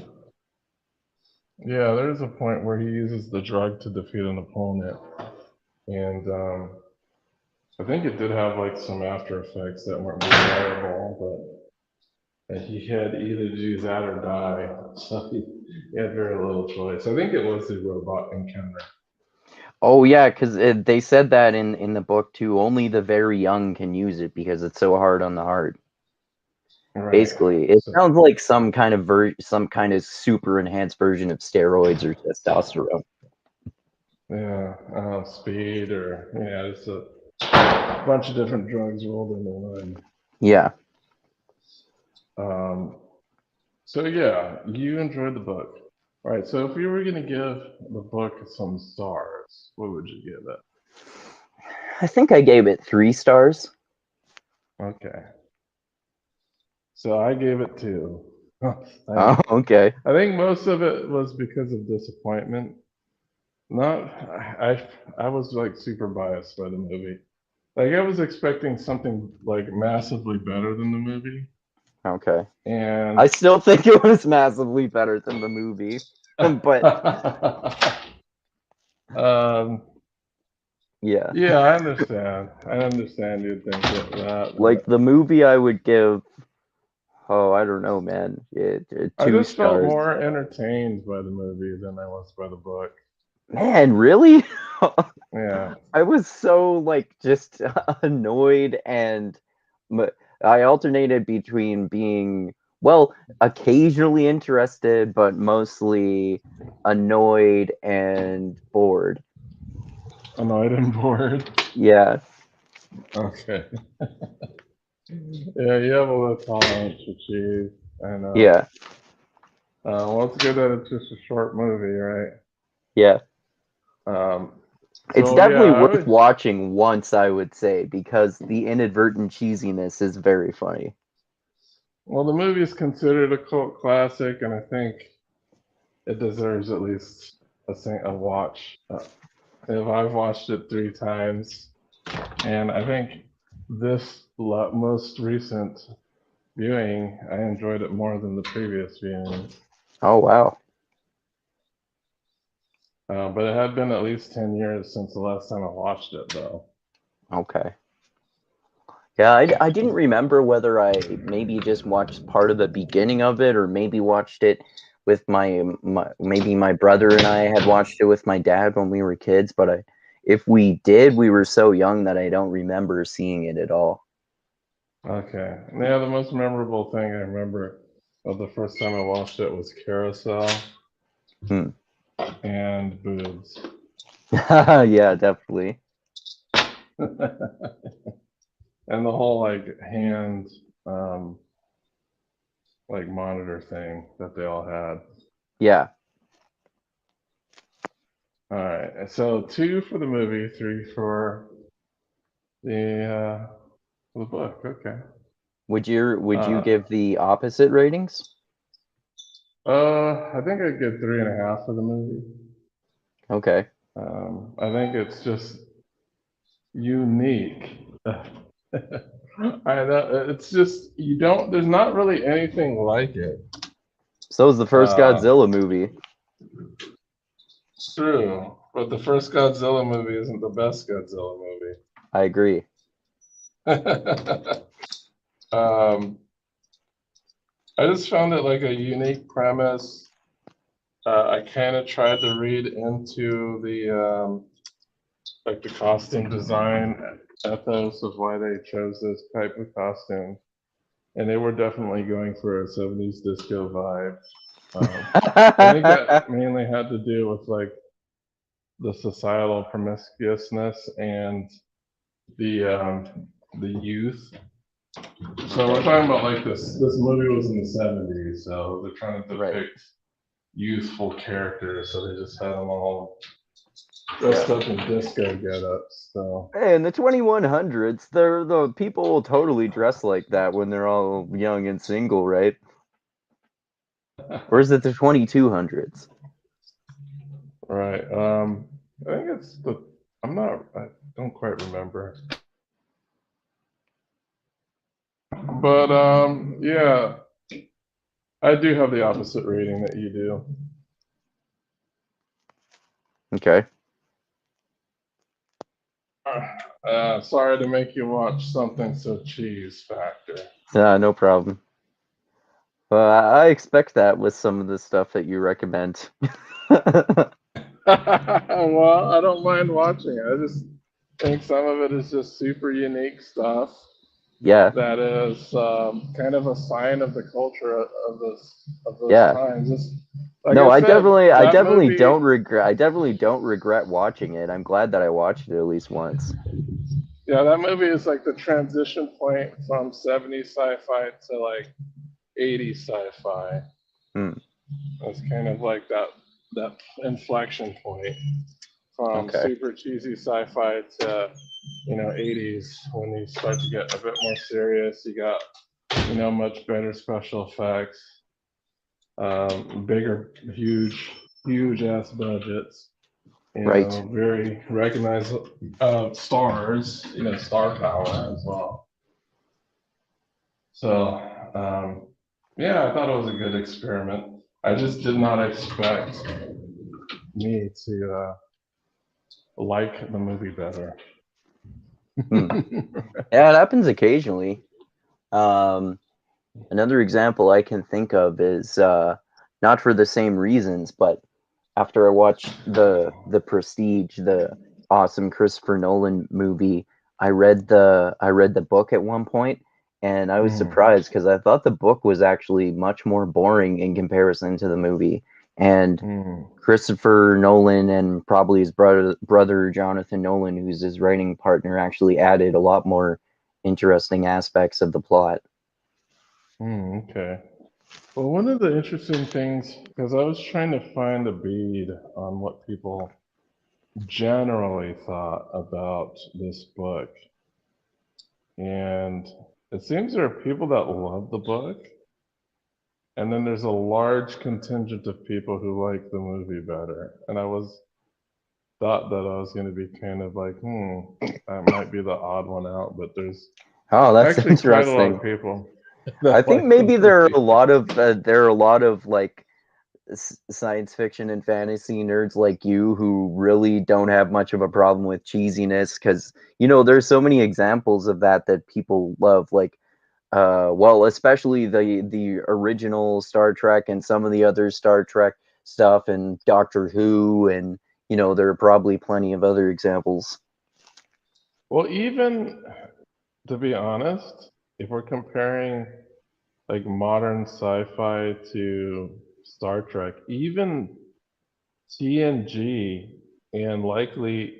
Yeah, there's a point where he uses the drug to defeat an opponent, and I think it did have like some after effects that weren't desirable, but he had either do that or die, so he had very little choice. I think it was the robot encounter. Oh yeah, because they said that in the book too. Only the very young can use it because it's so hard on the heart. Right. Basically, it So sounds like some kind of super enhanced version of steroids or testosterone. yeah, speed or yeah, it's a bunch of different drugs rolled into one. Yeah, Um, so yeah, you enjoyed the book. All right, so if you were gonna give the book some stars, what would you give it? I think I gave it 3 stars. Okay, so I gave it two. Oh, I okay. I think most of it was because of disappointment. Not I was like super biased by the movie. Like I was expecting something like massively better than the movie, Okay. and I still think it was massively better than the movie. But um, yeah. yeah, I understand. I understand you'd think that, Like but the movie I would give, oh, I don't know, man. I Two just felt stars. more entertained by the movie than I was by the book. Man, really? Yeah. I was so like just annoyed and m- I alternated between being, well, occasionally interested, but mostly annoyed and bored. Annoyed and bored. Yeah. Okay. Yeah, you have a low tolerance for cheese. I know. Yeah. Well, it's good that it's just a short movie, right? Yeah. Um, It's so yeah, definitely I worth would. watching once, I would say, because the inadvertent cheesiness is very funny. Well, the movie is considered a cult classic, and I think it deserves at least a watch. If I've watched it 3 times, and I think this most recent viewing, I enjoyed it more than the previous viewing. Oh, wow. But it had been at least 10 years since the last time I watched it, though. Okay. Yeah, I didn't remember whether I maybe just watched part of the beginning of it or maybe watched it with maybe my brother and I had watched it with my dad when we were kids, but if we did, we were so young that I don't remember seeing it at all. Okay. Yeah, the most memorable thing I remember of the first time I watched it was Carousel Hmm. and boobs. Yeah, definitely. And the whole like hand um like monitor thing that they all had. Yeah. All right. So 2 for the movie, 3 for the book. Okay. Would you Uh give the opposite ratings? I think I'd give 3.5 for the movie. Okay. I think it's just unique. I know it's just you don't. There's not really anything like it. So is the first Uh, Godzilla movie. True, but the first Godzilla movie isn't the best Godzilla I agree. movie. um, I just found it like a unique premise. I kind of tried to read into the like the costume design ethos of why they chose this type of costume, and they were definitely going for a 70s disco vibe. I think that mainly had to do with like the societal promiscuousness and the youth. So we're talking about like this movie was in the 70s, so they're trying to Right. depict youthful characters, so they just had them all dressed Yeah. up in disco get-ups. So Hey, in the 2100s, the people will totally dress like that when they're all young and single, right? Or is it the 2200s? right, I think it's the I don't quite remember, but yeah, I do have the opposite rating that you do. Okay. Sorry to make you watch something so cheese factor. No problem. I expect that with some of the stuff that you recommend. Well, I don't mind watching it. I just think some of it is just super unique stuff Yeah. that is kind of a sign of the culture of those Yeah. times. Just like No, I said, that movie. I definitely don't regret watching it. I'm glad that I watched it at least once. Yeah, that movie is like the transition point from 70s sci-fi to like 80s sci-fi. Hmm. It's kind of like that inflection point from Okay. super cheesy sci-fi to 80s when you start to get a bit more serious. You got much better special effects, bigger, huge ass budgets. Right. very recognized stars, star power as well. So, yeah, I thought it was a good experiment. I just did not expect me to like the movie better. Hmm. Yeah, it happens occasionally. Um, Another example I can think of is not for the same reasons, but after I watched the Prestige, the awesome Christopher Nolan movie, I read the book at one point, and I was Mm, surprised because I thought the book was actually much more boring in comparison to the movie. And mm. Christopher Nolan and probably his brother Jonathan Nolan, who's his writing partner, actually added a lot more interesting aspects of the plot. Okay. Well, one of the interesting things, because I was trying to find a bead on what people generally thought about this book, and it seems there are people that love the book, and then there's a large contingent of people who like the movie better. And I was thought that I was going to be kind of like, that might be the odd one out, but there's Oh, that's actually quite a lot interesting. of people I that think like the maybe movie. there are a lot of like science fiction and fantasy nerds like you who really don't have much of a problem with cheesiness because there's so many examples of that people love like well, especially the original Star Trek and some of the other Star Trek stuff and Doctor Who and there are probably plenty of other examples. Well, even to be honest, if we're comparing like modern sci-fi to Star Trek, even TNG and likely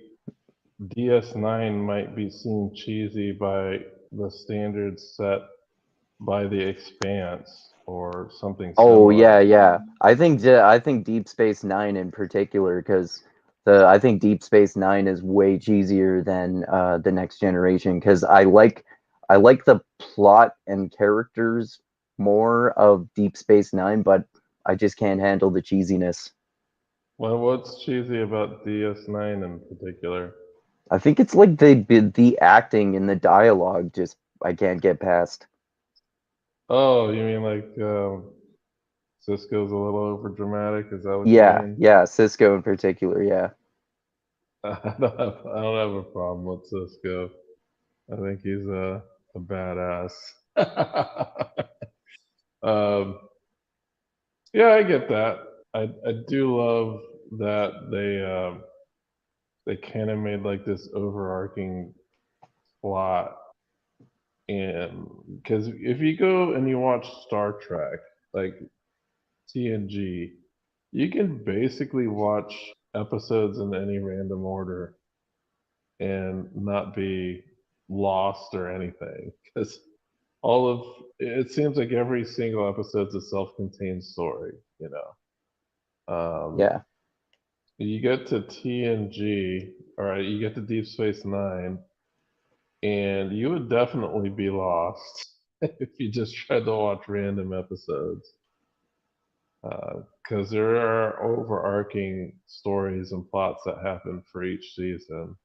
DS9 might be seen cheesy by the standards set by The Expanse or something Oh yeah, similar. yeah. I think Deep Space Nine in particular, because I think Deep Space Nine is way cheesier than the Next Generation, because I like the plot and characters more of Deep Space Nine, but I just can't handle the cheesiness. Well, what's cheesy about DS9 in particular? I think it's like the acting and the dialogue just I can't get past. Oh, you mean like Cisco's a little over dramatic? Is that what you Yeah, mean? yeah, Cisco in particular, yeah. I don't have a problem with Cisco. I think he's a badass. um, yeah, I get that. I do love that they kind of made like this overarching plot, and because if you go and you watch Star Trek, like TNG, you can basically watch episodes in any random order and not be lost or anything because all of it seems like every single episode's a self-contained story, Yeah. you get to TNG, all right, you get to Deep Space Nine, and you would definitely be lost if you just tried to watch random episodes. Because there are overarching stories and plots that happen for each season.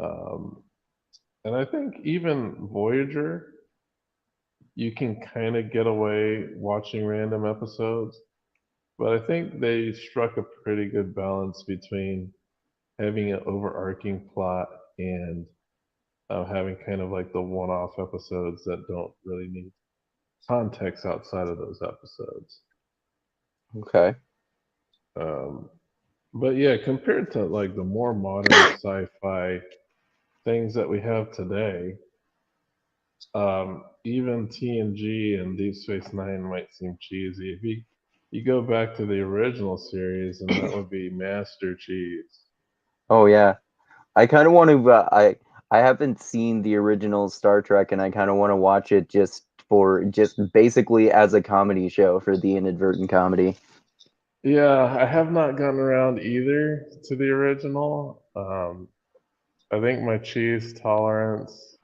Um, and I think even Voyager, you can kind of get away watching random episodes. But I think they struck a pretty good balance between having an overarching plot and having kind of like the one off episodes that don't really need context outside of those episodes. Okay. Um, but yeah, compared to like the more modern sci fi things that we have today, even TNG and Deep Space Nine might seem cheesy. If you go back to the original series, and that would be Master Cheese. Oh yeah. I kind of want to. I haven't seen the original Star Trek, and I kind of want to watch it just basically as a comedy show for the inadvertent comedy. Yeah, I have not gotten around either to the original. I think my cheese tolerance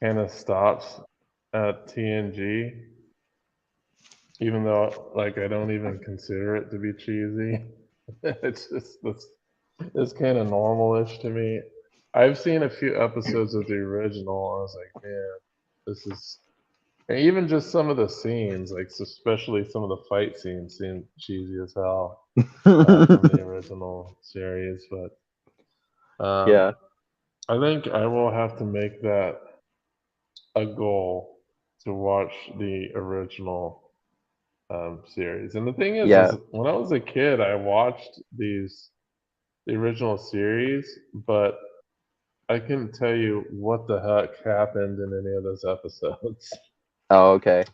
kind of stops at TNG, even though like I don't even consider it to be cheesy. it's kind of normalish to me. I've seen a few episodes of the original. I was like, man, this is, and even just some of the scenes, like especially some of the fight scenes, seem cheesy as hell from the original series. But Yeah, I think I will have to make that a goal to watch the original series. And the thing is yeah. when I was a kid, I watched the original series, but I couldn't tell you what the heck happened in any of those episodes. Oh, okay.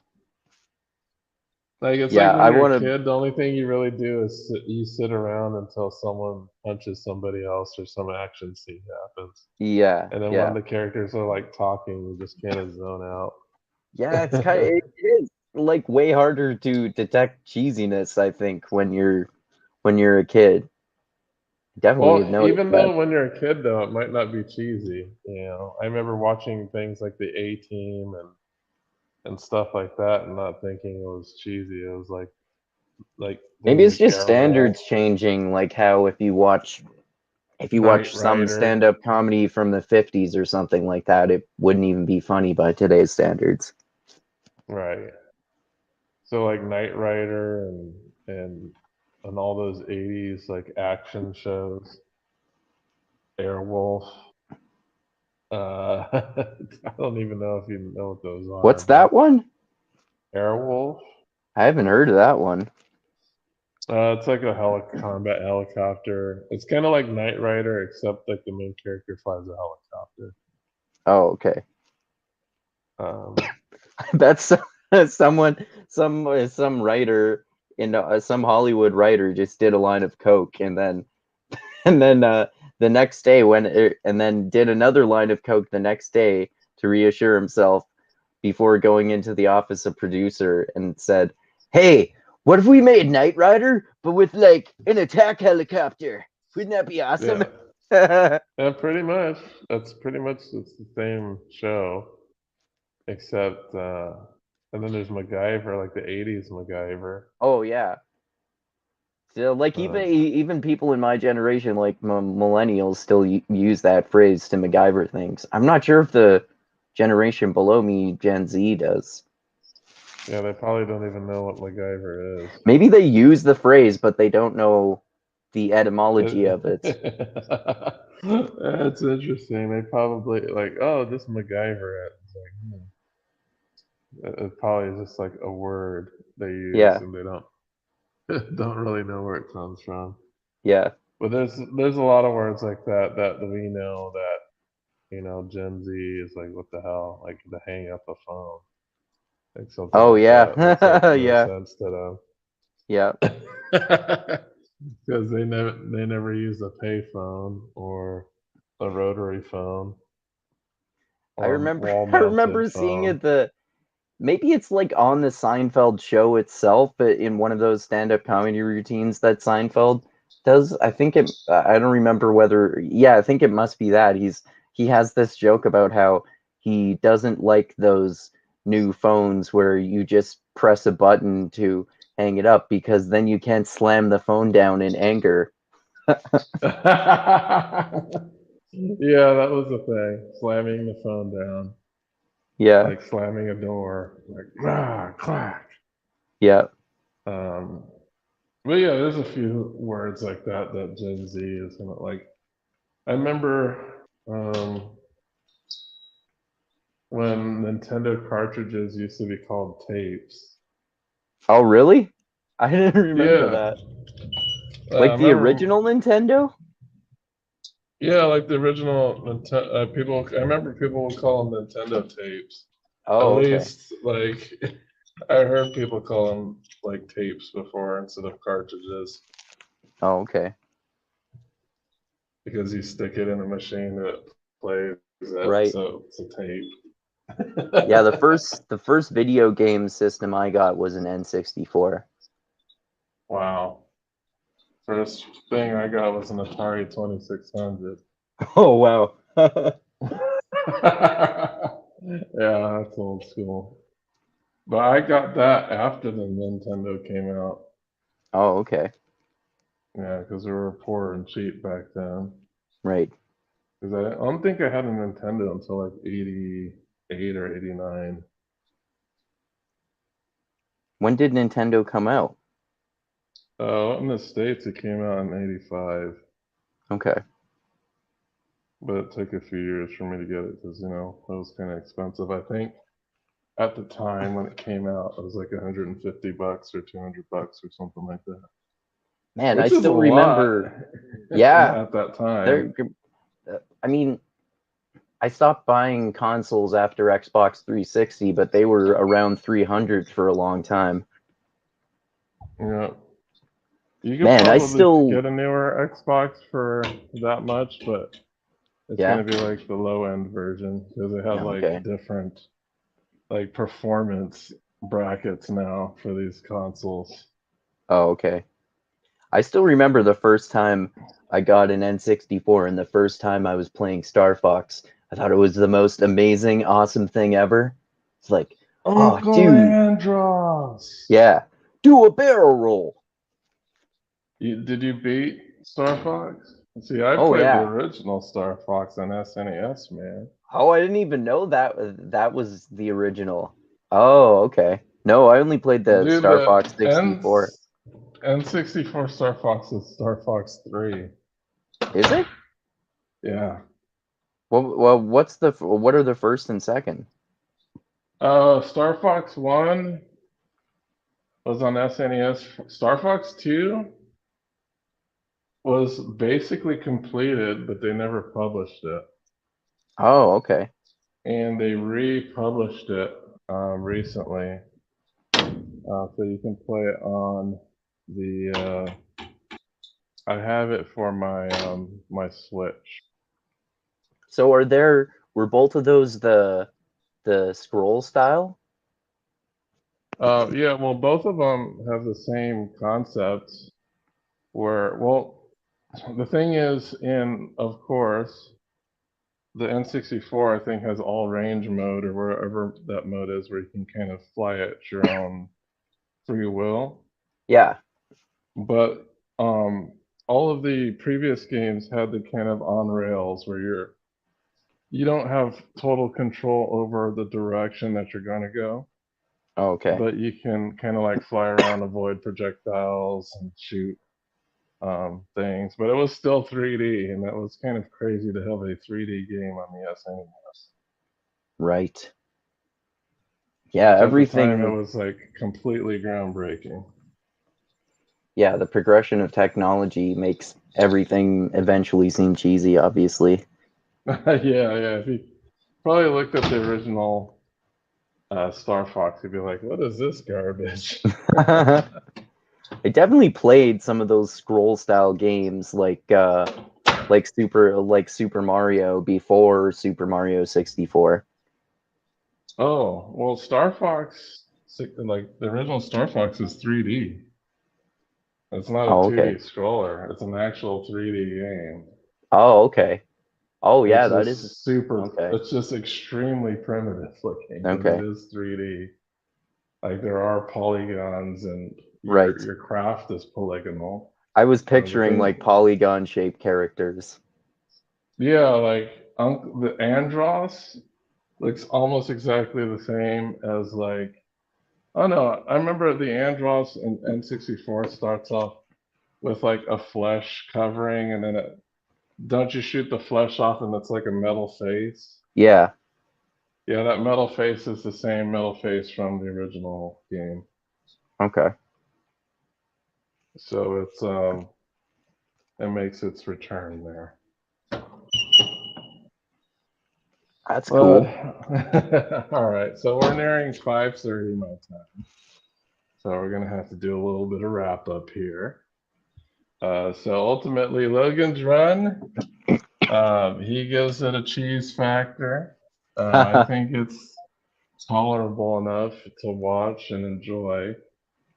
Like it's like Yeah, when I you're a want to. kid, the only thing you really do is you sit around until someone punches somebody else or some action scene happens. Yeah, And then when yeah, the characters are like talking, you just kind of zone out. yeah. It's kind of it is like way harder to detect cheesiness, I think, when you're a kid. Definitely have Well, noticed even that. though when you're a kid, though, it might not be cheesy. You know, I remember watching things like the A Team and stuff like that, and not thinking it was cheesy. It was like Maybe things it's like just Airwolf, standards changing, like how if you Knight watch some Rider. stand-up comedy from the 50s or something like that, it wouldn't even be funny by today's standards. Right. So like Knight Rider and and all those '80s like action shows, Airwolf. I don't even know if you know what those are, What's but that one? Airwolf. I haven't heard of that one. It's like a combat helicopter. It's kind of like Knight Rider, except like the main character flies a helicopter. Oh, okay. Um, That's someone, some writer in some Hollywood writer just did a line of coke, and then the next day and then did another line of coke the next day to reassure himself before going into the office of producer and said, "Hey, what if we made Knight Rider but with like an attack helicopter? Wouldn't that be awesome?" yeah, yeah, pretty much. That's pretty much it's the same show, except and then there's MacGyver, like the '80s MacGyver. Oh yeah. So, like Um, even people in my generation, like millennials, still use that phrase to MacGyver things. I'm not sure if the generation below me, Gen Z, does. yeah, they probably don't even know what MacGyver is. Maybe they use the phrase, but they don't know the etymology of it. That's interesting. They probably like, oh, this MacGyver. It's like, it probably is just like a word they use, Yeah, and they don't don't really know where it comes from. yeah. But there's a lot of words like that that we know that Gen Z is like, what the hell, like to hang up a phone, like something Oh like yeah, that makes like no yeah, sense to yeah. them because they never use a payphone or a rotary phone I or a remember wall I mounted remember seeing phone. it maybe it's like on the Seinfeld show itself, but in one of those stand-up comedy routines that Seinfeld does. I think it. I don't remember whether. Yeah, I think it must be that he has this joke about how he doesn't like those new phones where you just press a button to hang it up because then you can't slam the phone down in anger. Yeah, that was the thing. Slamming the phone down, Yeah, like slamming a door, like ah, clack. yeah. Um, but yeah, there's a few words like that that Gen Z is gonna like. I remember when Nintendo cartridges used to be called tapes. Oh, really? I didn't remember Yeah, that. I Like the remember. original Nintendo? Yeah, like the original Nintendo. People, I remember people would call them Nintendo tapes. At Oh, okay. least, like, I heard people call them like tapes before instead of cartridges Oh, okay. because you stick it in a machine and it plays it, Right. so it's a tape. Yeah, the first video game system I got was an N64. Wow. First thing I got was an Atari 2600. Oh wow. Yeah, that's old school. But I got that after the Nintendo came out. Oh, okay. Yeah, because we were poor and cheap back then. Right. Because I don't think I had a Nintendo until like 88 or 89. When did Nintendo come out? In the States, it came out in 85, Okay. but it took a few years for me to get it because, it was kind of expensive. I think at the time when it came out, it was like 150 bucks or 200 bucks or something like that, Man, I which is a still lot remember. Yeah, at that time. there. I mean, I stopped buying consoles after Xbox 360, but they were around 300 for a long time. Yeah. You could Man, I probably still. get a newer Xbox for that much, but it's Yeah. gonna be like the low end version because they have No, like okay. different like performance brackets now for these consoles. Oh, okay. I still remember the first time I got an N64 and the first time I was playing Star Fox. I thought it was the most amazing, awesome thing ever. It's like, oh, Uncle dude, Andros. yeah, do a barrel roll. Did you beat Star Fox? See, I Oh played the yeah. original Star Fox on SNES, man. Oh, I didn't even know that was the original. Oh, okay. No, I only played the Dude, Star the Fox 64. N64 Star Fox is Star Fox 3. Is it? Yeah. Well, what are the first and second? Star Fox 1 was on SNES. Star Fox 2 was basically completed, but they never published it. Oh, okay. And they republished it recently. So you can play it on the. I have it for my Switch. So were both of those the scroll style? Yeah, well, both of them have the same concept. Where, well, the thing is, of course, the N64 I think has all range mode or wherever that mode is, where you can kind of fly at your own free will. Yeah. But um, all of the previous games had the kind of on rails where you don't have total control over the direction that you're going to go, Oh, okay. but you can kind of like fly around, avoid projectiles, and shoot things. But it was still 3D, and that was kind of crazy to have a 3D game on the SNES. Right. Yeah, Which at the time it everything. was like completely groundbreaking. Yeah, the progression of technology makes everything eventually seem cheesy, obviously. Yeah. If you probably looked at the original Star Fox, you'd be like, "What is this garbage?" I definitely played some of those scroll style games like Super Mario before Super Mario 64. Oh, well, Star Fox, like the original Star Fox, is 3D. It's not a Oh, 2D okay. scroller. It's an actual 3D game. Oh, okay. Oh, yeah, It's that is just super. okay. It's just extremely primitive looking, but it Okay. is 3D. Like there are polygons, and your Right. your craft is polygonal. I was The picturing thing, like polygon shaped characters. yeah, like the Andros looks almost exactly the same as like. Oh no, I remember the Andros in N64 starts off with like a flesh covering, and then don't you shoot the flesh off, and it's like a metal face. Yeah. Yeah, that metal face is the same metal face from the original game. Okay. So it makes its return there. That's But cool. all right, so we're nearing 5:30 my time. So we're gonna have to do a little bit of wrap up here. So ultimately, Logan's run, he gives it a cheese factor. I think it's tolerable enough to watch and enjoy.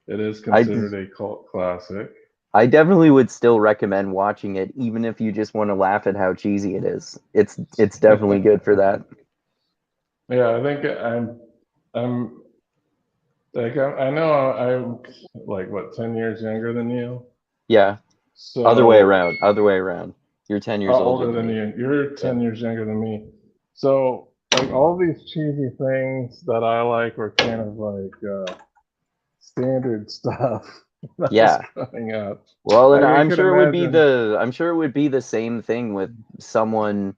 It is I considered a cult classic. I definitely would still recommend watching it, even if you just want to laugh at how cheesy it is. It's definitely good for that. Yeah, I think I'm like I know I'm like what 10 years younger than you. Yeah. Other way So around. Other way around. You're 10 years older older than than me. you. You're Yeah. 10 years younger than me. So like all these cheesy things that I like were kind of like standard stuff when I was Yeah. growing up. Well, and Like I I'm could sure it would be imagine. the same thing with someone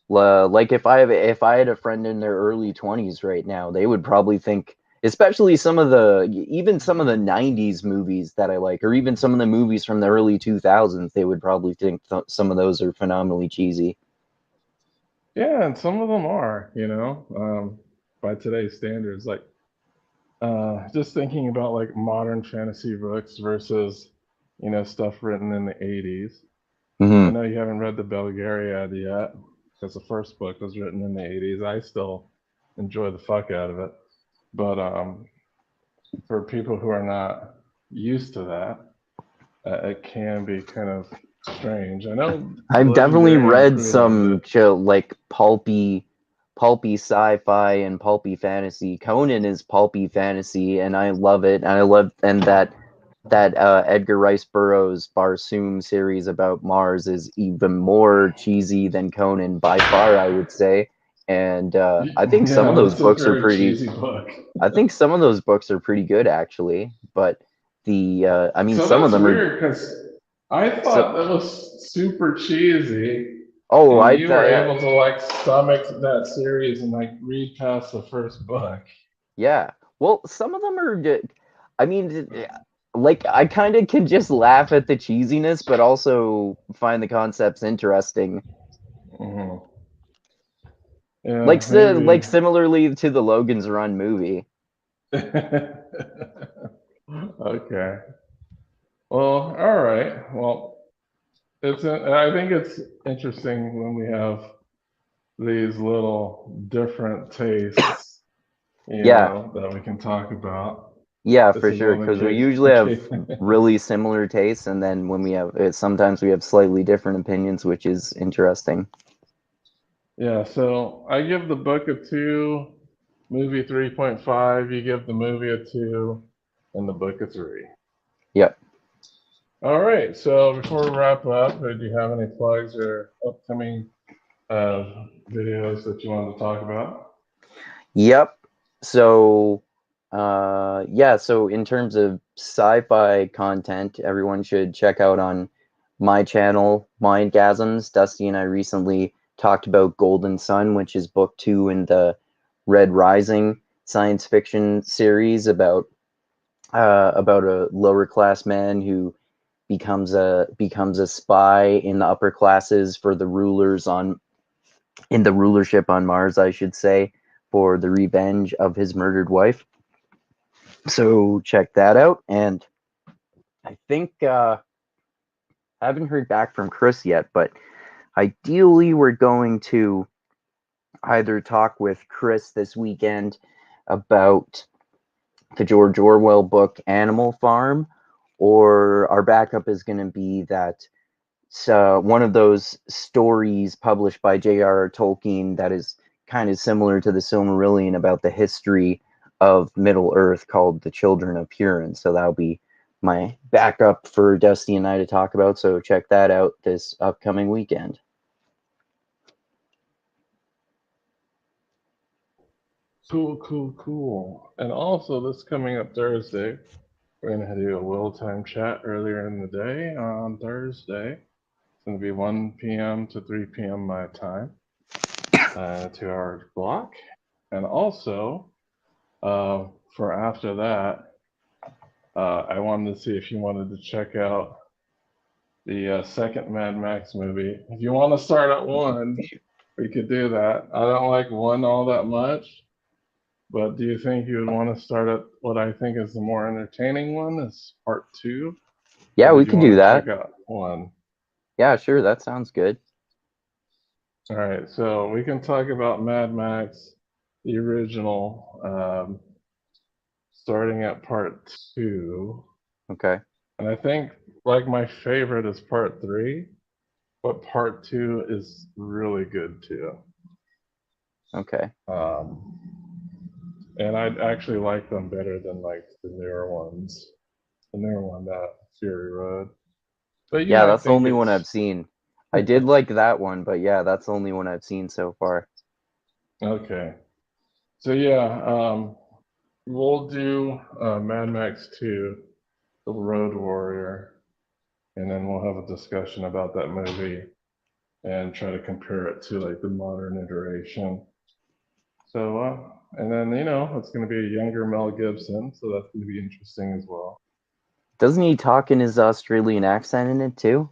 like if I had a friend in their early 20s right now, they would probably think, especially even some of the 90s movies that I like, or even some of the movies from the early 2000s, they would probably think some of those are phenomenally cheesy. Yeah, and some of them are, by today's standards. Like just thinking about like modern fantasy books versus, stuff written in the 80s. I Hmm. know you haven't read the Belgariad yet because the first book was written in the 80s. I still enjoy the fuck out of it. But for people who are not used to that, it can be kind of strange. I know I've definitely Legendary read improved some it. like pulpy sci-fi and pulpy fantasy. Conan is pulpy fantasy, and I love it. And I love and that Edgar Rice Burroughs Barsoom series about Mars is even more cheesy than Conan by far, I would say. And I think some of Yeah, those that's a books are very pretty. cheesy book. I think some of those books are pretty good actually. But I mean, So some of that's them are. weird because I So, thought that was super cheesy, oh, and you were able to like stomach that series and like read past the first book. yeah. Well, some of them are good. I mean, like I kind of can just laugh at the cheesiness, but also find the concepts interesting. Mhm. Yeah, maybe. Like similarly to the Logan's Run movie. Okay. Well, all right. Well, I think it's interesting when we have these little different tastes, Yeah, that we can talk about. yeah, This for is sure. one Because we usually have occasion. really similar tastes, and then when we have sometimes we have slightly different opinions, which is interesting. Yeah, so I give the book a 2, movie 3.5. You give the movie a 2, and the book a 3. Yep. All right, so before we wrap up, do you have any plugs or upcoming videos that you want to talk about? Yep. So, yeah, so in terms of sci-fi content, everyone should check out on my channel, Mindgasms. Dusty and I recently talked about Golden Sun, which is book 2 in the Red Rising science fiction series about a lower class man who becomes a spy in the upper classes for the rulers on in the rulership on Mars, I should say, for the revenge of his murdered wife. So check that out. And I think I haven't heard back from Chris yet, but ideally we're going to either talk with Chris this weekend about the George Orwell book Animal Farm, or our backup is going to be that one of those stories published by J.R.R. Tolkien that is kind of similar to the Silmarillion about the history of Middle Earth called The Children of Hurin. So that'll be my backup for Dusty and I to talk about. So check that out this upcoming weekend. Cool, cool, cool. And also, this coming up Thursday, we're going to do a Will Time chat earlier in the day on Thursday. It's going to be 1 p.m. to 3 p.m. my time, 2 hour block. And also, for after that, I wanted to see if you wanted to check out the second Mad Max movie. If you want to start at 1, we could do that. I don't like 1 all that much, but do you think you would want to start at what I think is the more entertaining one, is part 2? Or Yeah, we did you could do want to check that. out 1? Yeah, sure. That sounds good. All right, so we can talk about Mad Max, the original, starting at part 2. Okay. And I think like my favorite is part 3, but part 2 is really good too. Okay. Um, and I actually like them better than like the newer ones. The newer one, that Fury Road. But you Yeah, might that's the think only one I've it's seen. I did like that one, but yeah, that's the only one I've seen so far. okay. So yeah, we'll do Mad Max 2, The Road Warrior, and then we'll have a discussion about that movie and try to compare it to like the modern iteration. So, and then it's going to be a younger Mel Gibson, so that's going to be interesting as well. Doesn't he talk in his Australian accent in it too?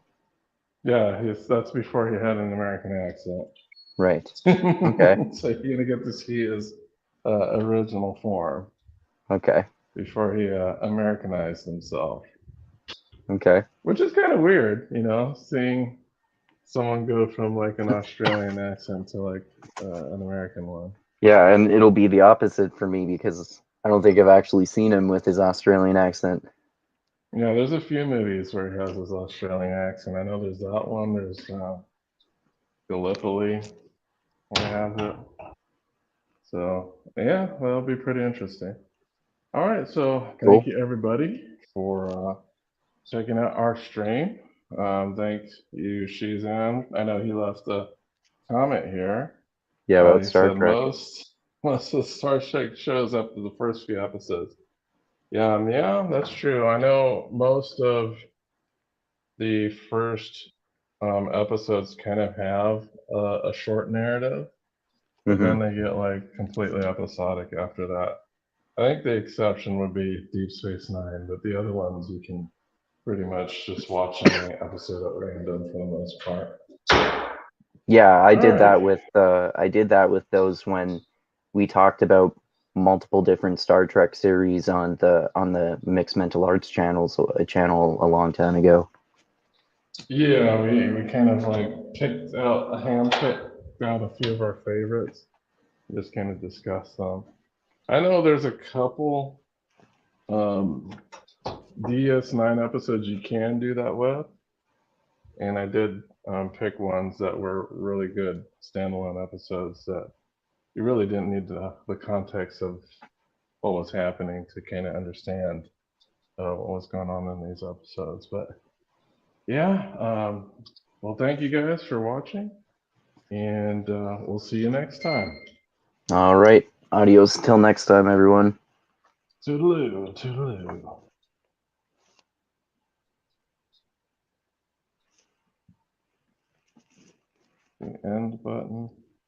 Yeah, that's before he had an American accent. Right. Okay. So you're gonna get to see his original form Okay. before he Americanized himself, Okay. which is kind of weird, seeing someone go from like an Australian accent to like an American one. Yeah, and it'll be the opposite for me because I don't think I've actually seen him with his Australian accent. Yeah, there's a few movies where he has his Australian accent. I know there's that one. There's Gallipoli where he has it. So yeah, that'll be pretty interesting. All right, so thank Cool. you everybody for checking out our stream. Thanks you, Shizan. I know he left a comment here. Yeah, about He Star said Trek. most of the Star Trek shows after the first few episodes. Yeah, that's true. I know most of the first episodes kind of have a short narrative, but Mm-hmm. then they get like completely episodic after that. I think the exception would be Deep Space Nine, but the other ones you can pretty much just watch any episode at random for the most part. Yeah, All right. I did that with those when we talked about multiple different Star Trek series on the Mixed Mental Arts channel a long time ago. Yeah, we kind of like picked out picked out a few of our favorites, just kind of discussed them. I know there's a couple um, DS9 episodes you can do that with, and I did pick ones that were really good standalone episodes that you really didn't need the context of what was happening to kind of understand what was going on in these episodes. But yeah, well, thank you guys for watching, and we'll see you next time. All right. Adios till next time, everyone. Toodaloo, toodaloo. The end button.